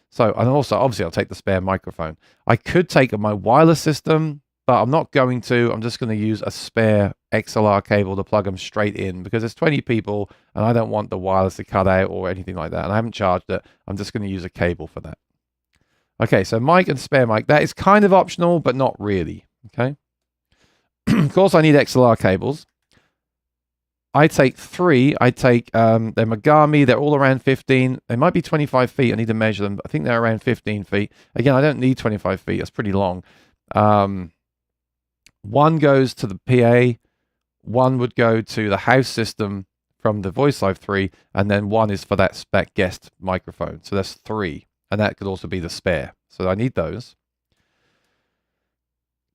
So, and also obviously I'll take the spare microphone. I could take my wireless system, but I'm not going to. I'm just going to use a spare XLR cable to plug them straight in because there's 20 people and I don't want the wireless to cut out or anything like that. And I haven't charged it. I'm just going to use a cable for that. Okay, so mic and spare mic. That is kind of optional, but not really. Okay. Of course, I need XLR cables. I take 3. I take they're Megami. They're all around 15. They might be 25 feet. I need to measure them. But I think they're around 15 feet. Again, I don't need 25 feet. That's pretty long. One goes to the PA. One would go to the house system from the Voice Live 3. And then one is for that guest microphone. So that's 3. And that could also be the spare. So I need those.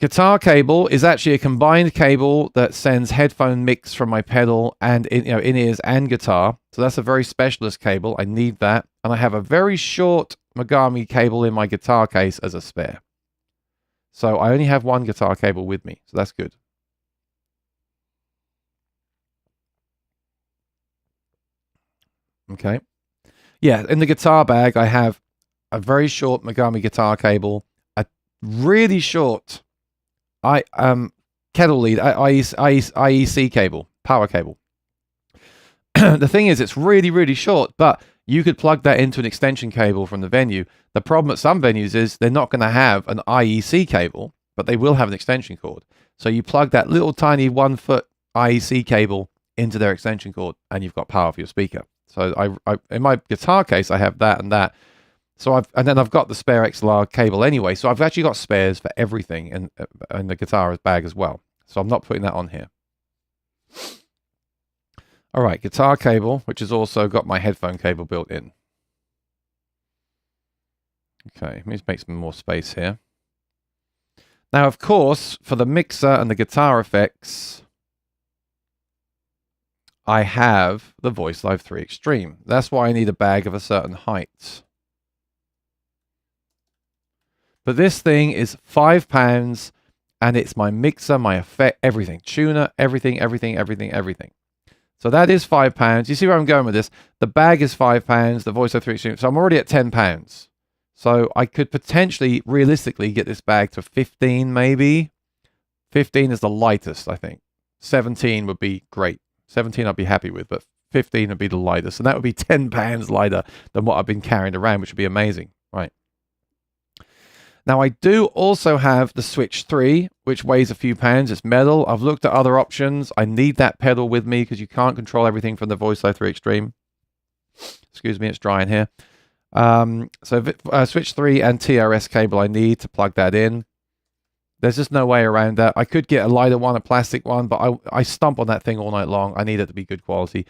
Guitar cable is actually a combined cable that sends headphone mix from my pedal and in-ears and guitar. So that's a very specialist cable. I need that. And I have a very short Megami cable in my guitar case as a spare. So I only have one guitar cable with me. So that's good. Okay. Yeah, in the guitar bag, I have a very short Megami guitar cable, a really short kettle lead IEC cable, power cable. The thing is, it's really, really short, but you could plug that into an extension cable from the venue. The problem at some venues is they're not going to have an IEC cable, but they will have an extension cord. So you plug that little tiny 1 foot IEC cable into their extension cord, and you've got power for your speaker. So I in my guitar case, I have that and that. So then I've got the spare XLR cable anyway. So I've actually got spares for everything in the guitar bag as well. So I'm not putting that on here. All right, guitar cable, which has also got my headphone cable built in. Okay, let me make some more space here. Now, of course, for the mixer and the guitar effects, I have the Voice Live 3 Extreme. That's why I need a bag of a certain height. But this thing is £5, and it's my mixer, my effect, everything. Tuner, everything. So that is £5. You see where I'm going with this? The bag is £5, the Voice Live 3 Extreme. So I'm already at £10. So I could potentially, realistically, get this bag to 15 maybe. 15 is the lightest, I think. 17 would be great. 17 I'd be happy with, but 15 would be the lightest. And that would be £10 lighter than what I've been carrying around, which would be amazing. Right. Now, I do also have the Switch 3, which weighs a few pounds. It's metal. I've looked at other options. I need that pedal with me because you can't control everything from the Voice Live 3 Extreme. Excuse me, it's dry in here. Switch 3 and TRS cable I need to plug that in. There's just no way around that. I could get a lighter one, a plastic one, but I stomp on that thing all night long. I need it to be good quality.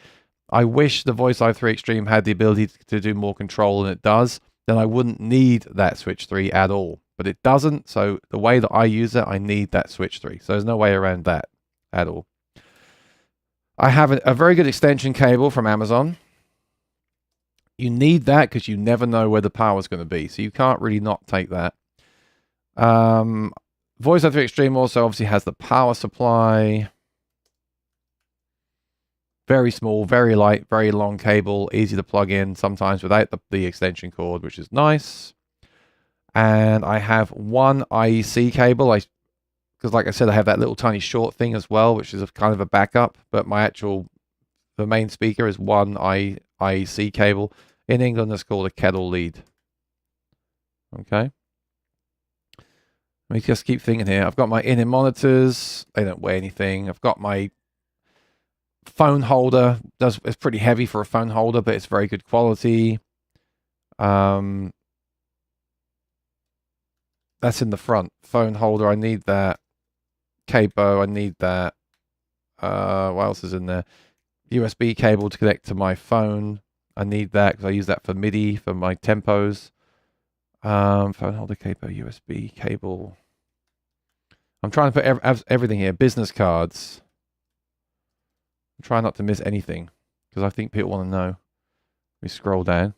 I wish the Voice Live 3 Extreme had the ability to do more control than it does. Then I wouldn't need that Switch 3 at all. But it doesn't, so the way that I use it, I need that Switch 3. So there's no way around that at all. I have a very good extension cable from Amazon. You need that because you never know where the power is going to be. So you can't really not take that. Voice Live 3 Extreme also obviously has the power supply. Very small, very light, very long cable, easy to plug in, sometimes without the extension cord, which is nice. And I have one IEC cable, because like I said, I have that little tiny short thing as well, which is kind of a backup, but the main speaker is one IEC cable. In England, it's called a kettle lead. Okay. Let me just keep thinking here. I've got my in-ear monitors. They don't weigh anything. I've got my phone holder. It's pretty heavy for a phone holder, but it's very good quality. That's in the front. Phone holder, I need that. Capo, I need that. What else is in there? USB cable to connect to my phone. I need that because I use that for MIDI, for my tempos. Phone holder, capo, USB cable. I'm trying to put everything here. Business cards. I'm trying not to miss anything because I think people want to know. Let me scroll down.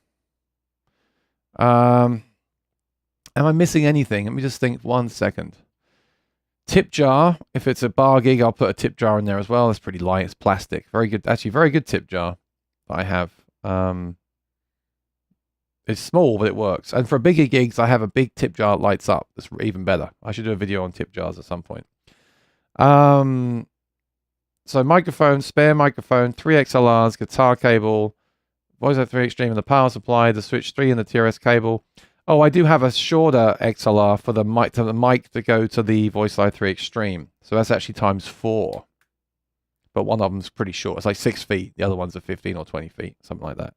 Am I missing anything? Let me just think 1 second. Tip jar. If it's a bar gig, I'll put a tip jar in there as well. It's pretty light. It's plastic. Very good. Actually, very good tip jar that I have. It's small, but it works. And for bigger gigs, I have a big tip jar that lights up. That's even better. I should do a video on tip jars at some point. So microphone, spare microphone, 3 XLRs, guitar cable, Voice Live 3 Extreme and the power supply, the Switch 3 and the TRS cable. Oh, I do have a shorter XLR for the mic to go to the Voice Live 3 Extreme. So that's actually ×4. But one of them's pretty short. It's like 6 feet. The other ones are 15 or 20 feet, something like that.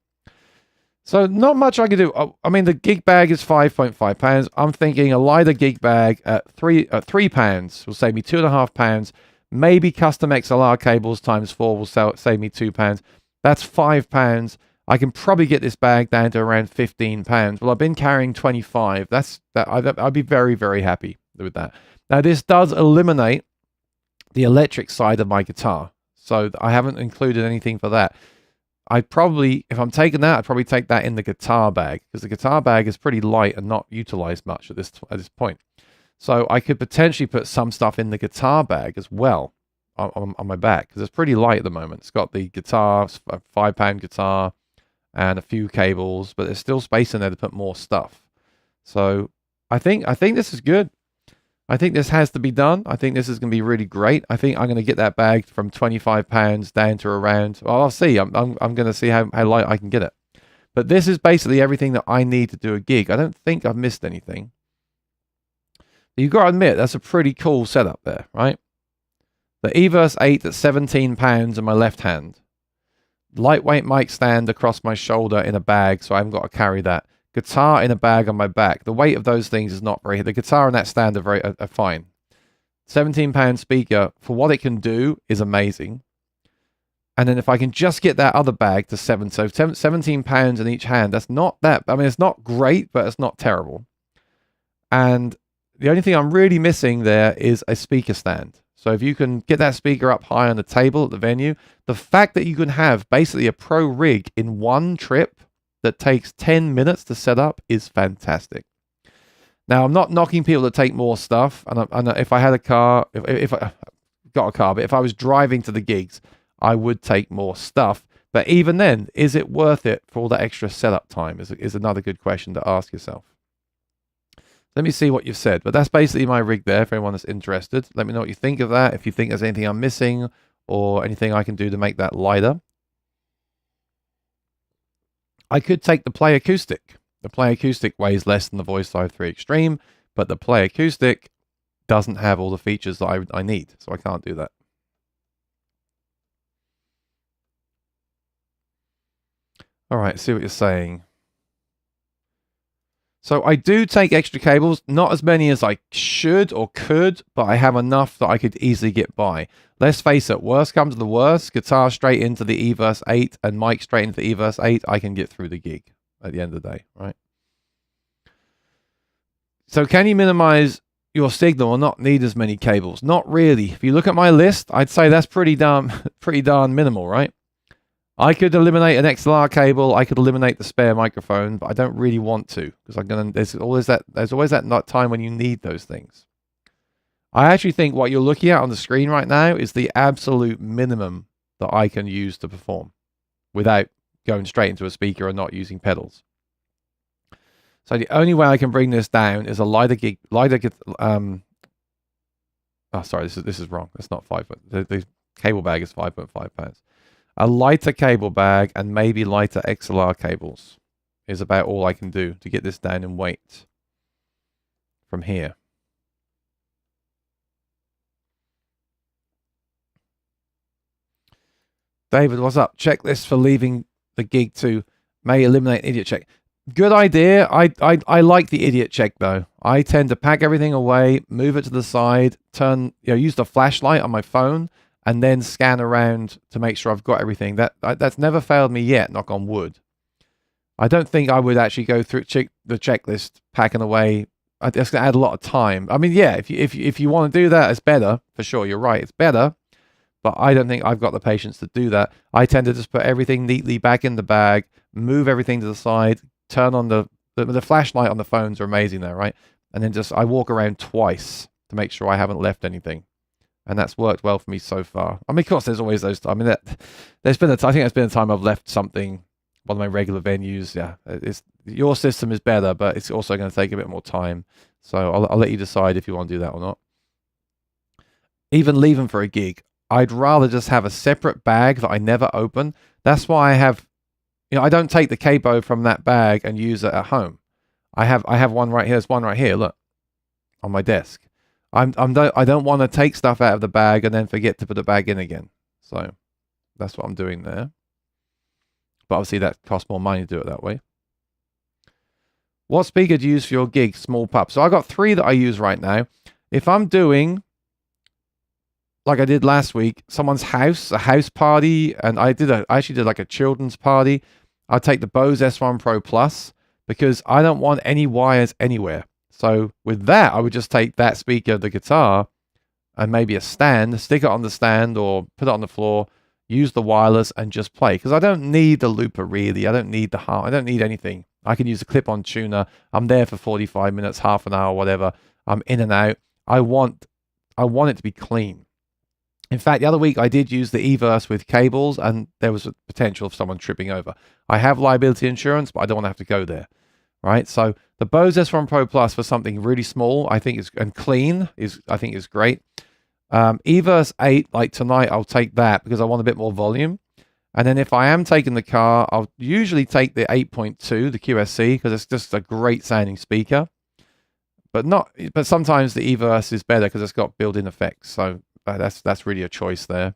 So not much I can do. I mean, the gig bag is £5.5. I'm thinking a lighter gig bag at £3 will save me £2.5. Maybe custom XLR cables ×4 will save me £2. That's £5. I can probably get this bag down to around £15. Well, I've been carrying 25. I'd be very, very happy. with that. Now, this does eliminate the electric side of my guitar, so I haven't included anything for that. I'd probably, if I'm taking that, I'd probably take that in the guitar bag, because the guitar bag is pretty light and not utilized much at this point. So I could potentially put some stuff in the guitar bag as well on my back, because it's pretty light at the moment. It's got the guitar, a 5-pound guitar, and a few cables, but there's still space in there to put more stuff. So I think this is good. I think this has to be done. I think this is going to be really great. I think I'm going to get that bag from 25 pounds down to around, well, I'll see. I'm going to see how light I can get it. But this is basically everything that I need to do a gig. I don't think I've missed anything. You've got to admit, that's a pretty cool setup there, right? The Everse 8 at 17 pounds in my left hand. Lightweight mic stand across my shoulder in a bag, so I haven't got to carry that. Guitar in a bag on my back. The weight of those things is not very... The guitar and that stand are fine. 17-pound speaker, for what it can do, is amazing. And then if I can just get that other bag to 17 pounds in each hand, that's not that... I mean, it's not great, but it's not terrible. And the only thing I'm really missing there is a speaker stand. So if you can get that speaker up high on the table at the venue, the fact that you can have basically a pro rig in one trip that takes 10 minutes to set up is fantastic. Now, I'm not knocking people that take more stuff. And if I had a car, if I got a car, but if I was driving to the gigs, I would take more stuff. But even then, is it worth it for all that extra setup time is another good question to ask yourself. Let me see what you've said. But that's basically my rig there, for anyone that's interested. Let me know what you think of that, if you think there's anything I'm missing or anything I can do to make that lighter. I could take the Play Acoustic. The Play Acoustic weighs less than the Voice Live 3 Extreme, but the Play Acoustic doesn't have all the features that I need, so I can't do that. All right, see what you're saying. So I do take extra cables, not as many as I should or could, but I have enough that I could easily get by. Let's face it, worst comes to the worst, guitar straight into the Everse 8 and mic straight into the Everse 8, I can get through the gig at the end of the day, right? So can you minimize your signal or not need as many cables? Not really. If you look at my list, I'd say that's pretty darn minimal, right? I could eliminate an XLR cable. I could eliminate the spare microphone, but I don't really want to, because there's always that time when you need those things. I actually think what you're looking at on the screen right now is the absolute minimum that I can use to perform without going straight into a speaker or not using pedals. So the only way I can bring this down is a lighter. Oh, sorry, this is wrong. It's not 5 foot. The cable bag is 5.5 pounds. A lighter cable bag and maybe lighter XLR cables is about all I can do to get this down in weight from here. David, what's up? Checklist for leaving the gig to may eliminate idiot check. Good idea. I like the idiot check though. I tend to pack everything away, move it to the side, use the flashlight on my phone, and then scan around to make sure I've got everything. That's never failed me yet, knock on wood. I don't think I would actually go through the checklist packing away. It's going to add a lot of time. I mean, yeah, if you want to do that, it's better, for sure. You're right, it's better. But I don't think I've got the patience to do that. I tend to just put everything neatly back in the bag, move everything to the side, turn on the flashlight on the phones are amazing there, right? And then I walk around twice to make sure I haven't left anything. And that's worked well for me so far. I mean, of course, there's always those. I mean, I think there's been a time I've left something, one of my regular venues. Yeah, your system is better, but it's also going to take a bit more time. So I'll let you decide if you want to do that or not. Even leaving for a gig, I'd rather just have a separate bag that I never open. That's why I have, I don't take the capo from that bag and use it at home. I have one right here. There's one right here. Look, on my desk. I don't want to take stuff out of the bag and then forget to put the bag in again. So that's what I'm doing there. But obviously that costs more money to do it that way. What speaker do you use for your gig? Small pup. So I got 3 that I use right now. If I'm doing, like I did last week, someone's house, a house party, and I actually did like a children's party, I'll take the Bose S1 Pro Plus because I don't want any wires anywhere. So with that, I would just take that speaker, the guitar, and maybe a stand, stick it on the stand or put it on the floor, use the wireless and just play. Because I don't need the looper really. I don't need the I don't need anything. I can use a clip-on tuner. I'm there for 45 minutes, half an hour, whatever. I'm in and out. I want it to be clean. In fact, the other week I did use the E-Verse with cables, and there was a potential of someone tripping over. I have liability insurance, but I don't want to have to go there, right? So the Bose S1 Pro Plus for something really small, I think is, and clean is, I think is great. E-Verse 8, like tonight, I'll take that because I want a bit more volume. And then if I am taking the car, I'll usually take the 8.2, the QSC, because it's just a great sounding speaker. But sometimes the E-Verse is better because it's got built-in effects. So that's really a choice there.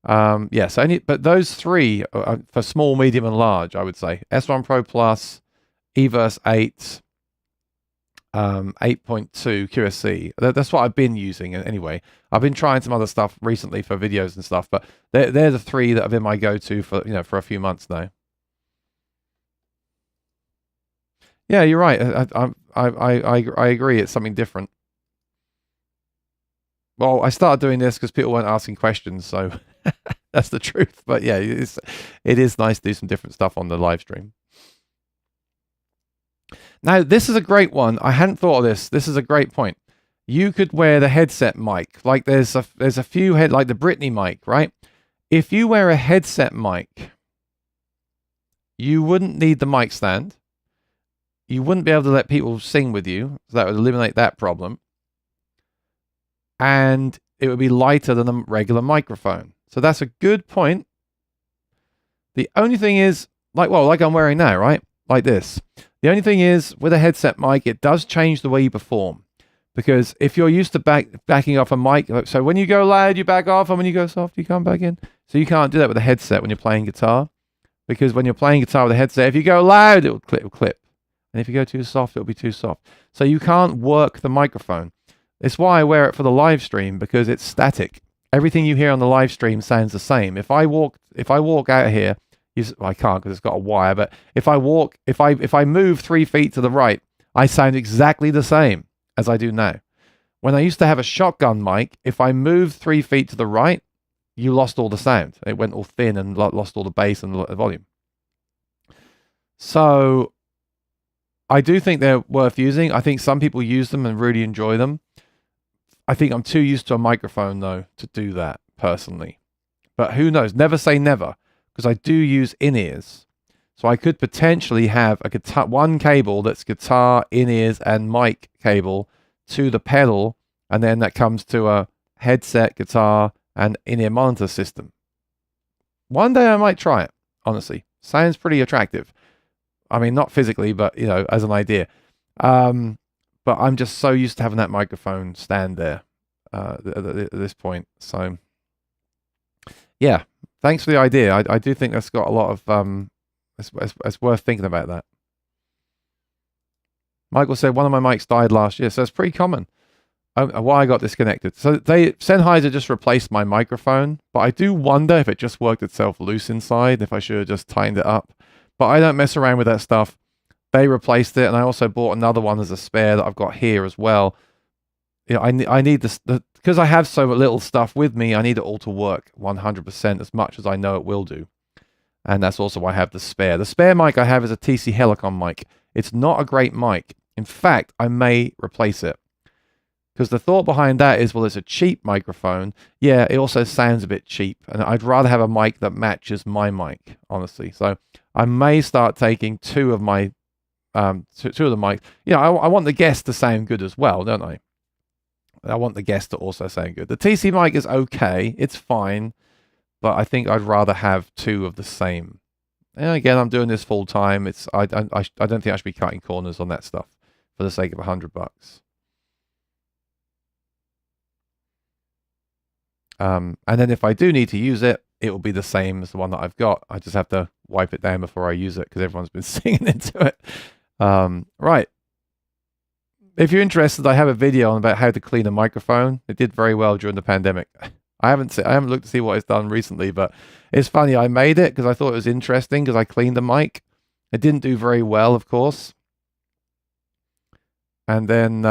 Yes, but those three are for small, medium, and large, I would say. S1 Pro Plus, E-Verse 8, 8.2 QSC. That's what I've been using anyway. I've been trying some other stuff recently for videos and stuff, but they're the three that have been my go-to for for a few months now. Yeah, you're right. I agree. It's something different. Well, I started doing this because people weren't asking questions, so that's the truth. But yeah, it is nice to do some different stuff on the live stream. Now, this is a great one. I hadn't thought of this. This is a great point. You could wear the headset mic. Like there's a few like the Britney mic, right? If you wear a headset mic, you wouldn't need the mic stand. You wouldn't be able to let people sing with you. So that would eliminate that problem. And it would be lighter than a regular microphone. So that's a good point. The only thing is, like I'm wearing now, right? Like this. The only thing is, with a headset mic, it does change the way you perform. Because if you're used to backing off a mic, so when you go loud, you back off, and when you go soft, you come back in. So you can't do that with a headset when you're playing guitar. Because when you're playing guitar with a headset, if you go loud, it'll clip. And if you go too soft, it'll be too soft. So you can't work the microphone. It's why I wear it for the live stream, because it's static. Everything you hear on the live stream sounds the same. If I walk out here, I can't because it's got a wire, but if I move 3 feet to the right, I sound exactly the same as I do now. When I used to have a shotgun mic, if I moved 3 feet to the right, you lost all the sound. It went all thin and lost all the bass and the volume. So I do think they're worth using. I think some people use them and really enjoy them. I think I'm too used to a microphone, though, to do that, personally. But who knows? Never say never, because I do use in-ears. So I could potentially have a guitar, one cable that's guitar, in-ears, and mic cable to the pedal, and then that comes to a headset, guitar, and in-ear monitor system. One day I might try it, honestly. Sounds pretty attractive. I mean, not physically, but, as an idea. But I'm just so used to having that microphone stand there at this point. So, yeah, thanks for the idea. I do think that's got a lot of... it's worth thinking about that. Michael said, one of my mics died last year, so it's pretty common. Why I got disconnected. So Sennheiser just replaced my microphone, but I do wonder if it just worked itself loose inside, if I should have just tightened it up. But I don't mess around with that stuff. They replaced it, and I also bought another one as a spare that I've got here as well. I need this because I have so little stuff with me. I need it all to work 100% as much as I know it will do, and that's also why I have the spare. The spare mic I have is a TC Helicon mic. It's not a great mic. In fact, I may replace it because the thought behind that is, well, it's a cheap microphone. Yeah, it also sounds a bit cheap, and I'd rather have a mic that matches my mic, honestly. So I may start taking two of the mics. I want the guest to sound good as well, don't I? I want the guest to also sound good. The TC mic is okay. It's fine. But I think I'd rather have two of the same. And again, I'm doing this full time. I don't think I should be cutting corners on that stuff for the sake of $100. And then if I do need to use it, it will be the same as the one that I've got. I just have to wipe it down before I use it because everyone's been singing into it. Right. If you're interested, I have a video on about how to clean a microphone. It did very well during the pandemic. I haven't looked to see what it's done recently, but it's funny. I made it because I thought it was interesting because I cleaned the mic. It didn't do very well, of course. And then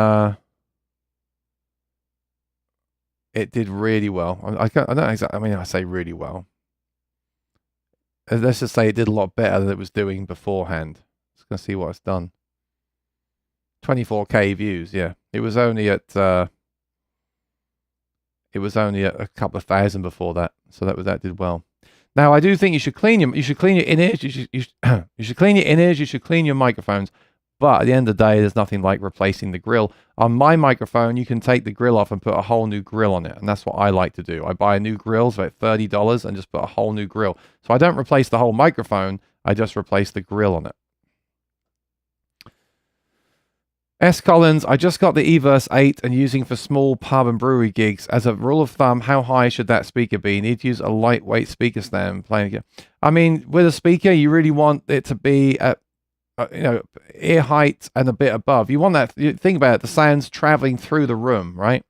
it did really well. I don't exactly, I mean, I say really well. Let's just say it did a lot better than it was doing beforehand. Just gonna see what it's done. 24K views, yeah. It was only at a couple of thousand before that, so that did well. Now I do think you should clean your innards. You should clean your innards. You should clean your microphones. But at the end of the day, there's nothing like replacing the grill. On my microphone, you can take the grill off and put a whole new grill on it. And that's what I like to do. I buy a new grill, it's about $30, and just put a whole new grill. So I don't replace the whole microphone, I just replace the grill on it. S. Collins, I just got the Everse 8 and using for small pub and brewery gigs. As a rule of thumb, how high should that speaker be? Need to use a lightweight speaker stand playing again. I mean, with a speaker, you really want it to be at ear height and a bit above. You want that, think about it, the sound's traveling through the room, right?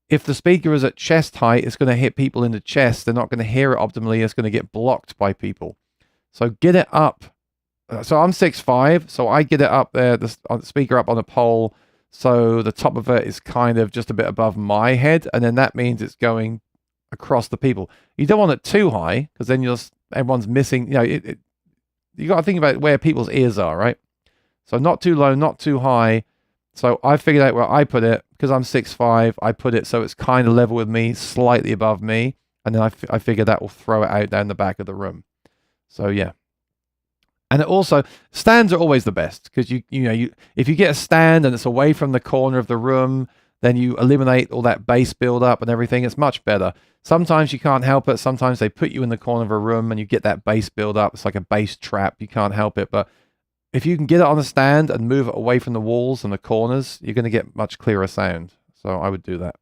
If the speaker is at chest height, it's going to hit people in the chest. They're not going to hear it optimally. It's going to get blocked by people. So get it up. So I'm 6'5", so I get it up there, the speaker up on a pole, so the top of it is kind of just a bit above my head, and then that means it's going across the people. You don't want it too high, because then everyone's missing, you got to think about where people's ears are, right? So not too low, not too high. So I figured out where I put it, because I'm 6'5", I put it so it's kind of level with me, slightly above me, and then I figure that will throw it out down the back of the room. So yeah. And also, stands are always the best, because if you get a stand and it's away from the corner of the room, then you eliminate all that bass build-up and everything. It's much better. Sometimes you can't help it. Sometimes they put you in the corner of a room and you get that bass build-up. It's like a bass trap. You can't help it. But if you can get it on a stand and move it away from the walls and the corners, you're going to get much clearer sound. So I would do that.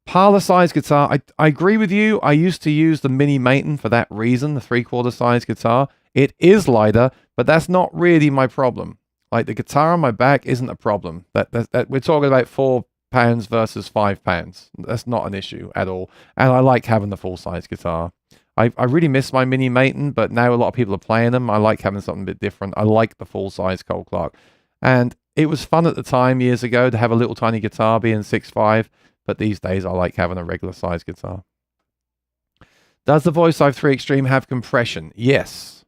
Parlor size guitar. I agree with you. I used to use the Mini Maton for that reason, the 3/4 size guitar. It is lighter, but that's not really my problem. Like the guitar on my back isn't a problem. That we're talking about £4 versus £5. That's not an issue at all. And I like having the full size guitar. I really miss my Mini Maton, but now a lot of people are playing them. I like having something a bit different. I like the full size Cole Clark. And it was fun at the time years ago to have a little tiny guitar being 6'5", but these days I like having a regular size guitar. Does the Voice Live 3 Extreme have compression? Yes.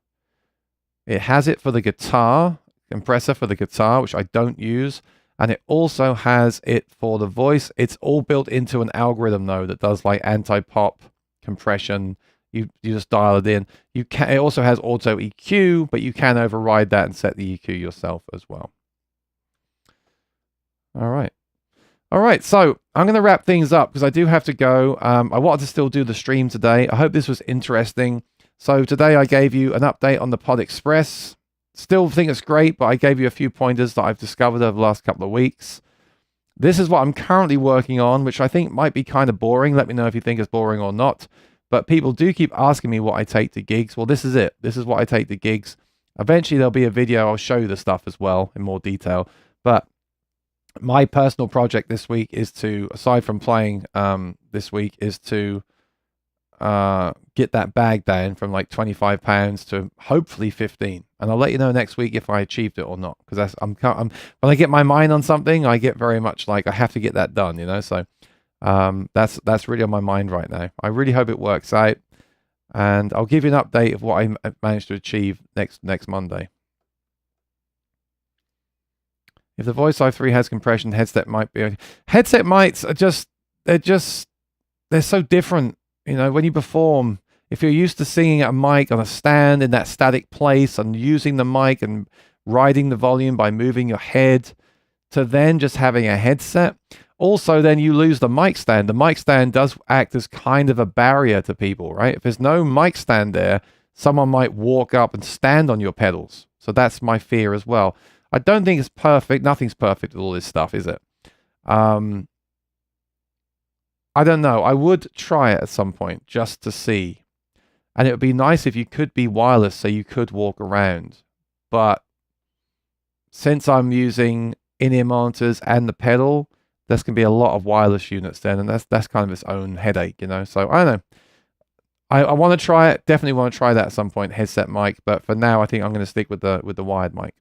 It has it for the guitar, compressor for the guitar, which I don't use. And it also has it for the voice. It's all built into an algorithm though that does like anti-pop compression. You just dial it in. It also has auto EQ, but you can override that and set the EQ yourself as well. All right, so I'm going to wrap things up because I do have to go. I wanted to still do the stream today. I hope this was interesting. So today I gave you an update on the Pod Express. Still think it's great, but I gave you a few pointers that I've discovered over the last couple of weeks. This is what I'm currently working on, which I think might be kind of boring. Let me know if you think it's boring or not. But people do keep asking me what I take to gigs. Well, this is it. This is what I take to gigs. Eventually there'll be a video. I'll show you the stuff as well in more detail. But my personal project this week is to, aside from playing this week, is to get that bag down from like £25 to hopefully 15. And I'll let you know next week if I achieved it or not. Because I'm when I get my mind on something, I get very much like I have to get that done, you know. So that's really on my mind right now. I really hope it works out, and I'll give you an update of what I managed to achieve next Monday. If the Voice Live 3 has compression, headset might be okay. Headset mics are they're so different. You know, when you perform, if you're used to singing at a mic on a stand in that static place and using the mic and riding the volume by moving your head, to then just having a headset. Also, then you lose the mic stand. The mic stand does act as kind of a barrier to people, right? If there's no mic stand there, someone might walk up and stand on your pedals. So that's my fear as well. I don't think it's perfect. Nothing's perfect with all this stuff, is it? I don't know. I would try it at some point just to see. And it would be nice if you could be wireless so you could walk around. But since I'm using in-ear monitors and the pedal, there's going to be a lot of wireless units then. And that's kind of its own headache, you know? So I don't know. I want to try it. Definitely want to try that at some point, headset mic. But for now, I think I'm going to stick with the wired mic.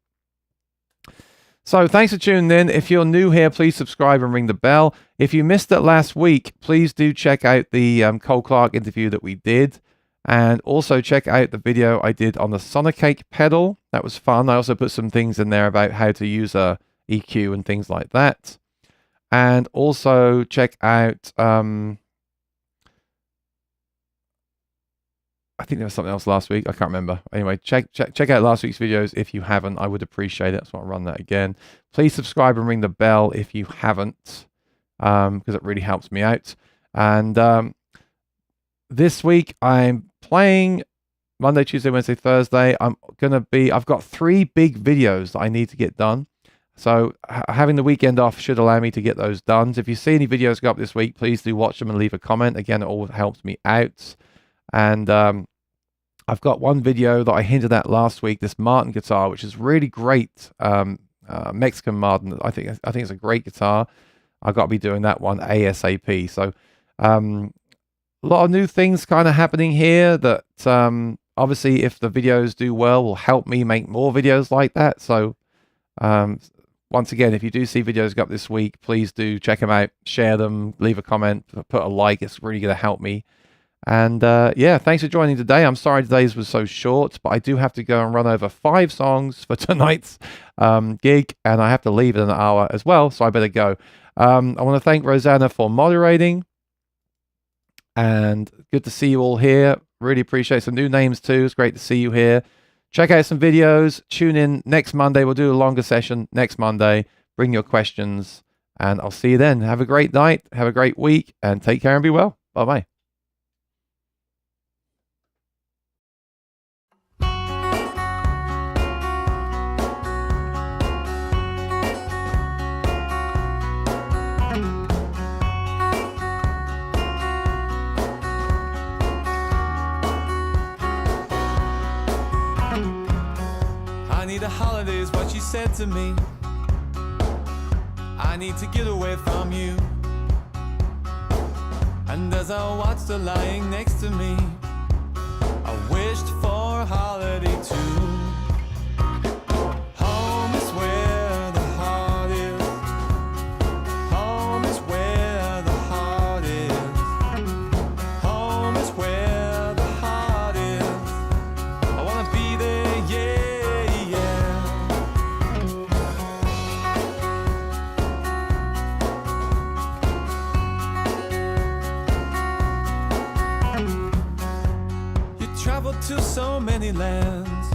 So thanks for tuning in. If you're new here, please subscribe and ring the bell. If you missed it last week, please do check out the Cole Clark interview that we did. And also check out the video I did on the Sonicake pedal. That was fun. I also put some things in there about how to use a EQ and things like that. And also check out... I think there was something else last week. I can't remember. Anyway, check out last week's videos if you haven't. I would appreciate it. So I'll run that again. Please subscribe and ring the bell if you haven't, because it really helps me out. And this week I'm playing Monday, Tuesday, Wednesday, Thursday. I've got 3 big videos that I need to get done. So having the weekend off should allow me to get those done. So if you see any videos go up this week, please do watch them and leave a comment. Again, it all helps me out. And I've got one video that I hinted at last week, this Martin guitar, which is really great. Mexican Martin. I think it's a great guitar. I've got to be doing that one ASAP. So a lot of new things kind of happening here that obviously if the videos do well will help me make more videos like that. So once again, if you do see videos go up this week, please do check them out, share them, leave a comment, put a like. It's really going to help me. And yeah, thanks for joining today. I'm sorry today's was so short, but I do have to go and run over 5 songs for tonight's gig, and I have to leave in an hour as well, so I better go. I want to thank Rosanna for moderating, and good to see you all here. Really appreciate some new names too. It's great to see you here. Check out some videos. Tune in next Monday. We'll do a longer session next Monday. Bring your questions, and I'll see you then. Have a great night. Have a great week, and take care and be well. Bye-bye. I need a holiday is what she said to me. I need to get away from you. And as I watched her lying next to me, I wished for a holiday too. Home is where the heart is. Home is where the heart is. Home is where the heart is. I wanna be there, yeah, yeah. You traveled to so many lands.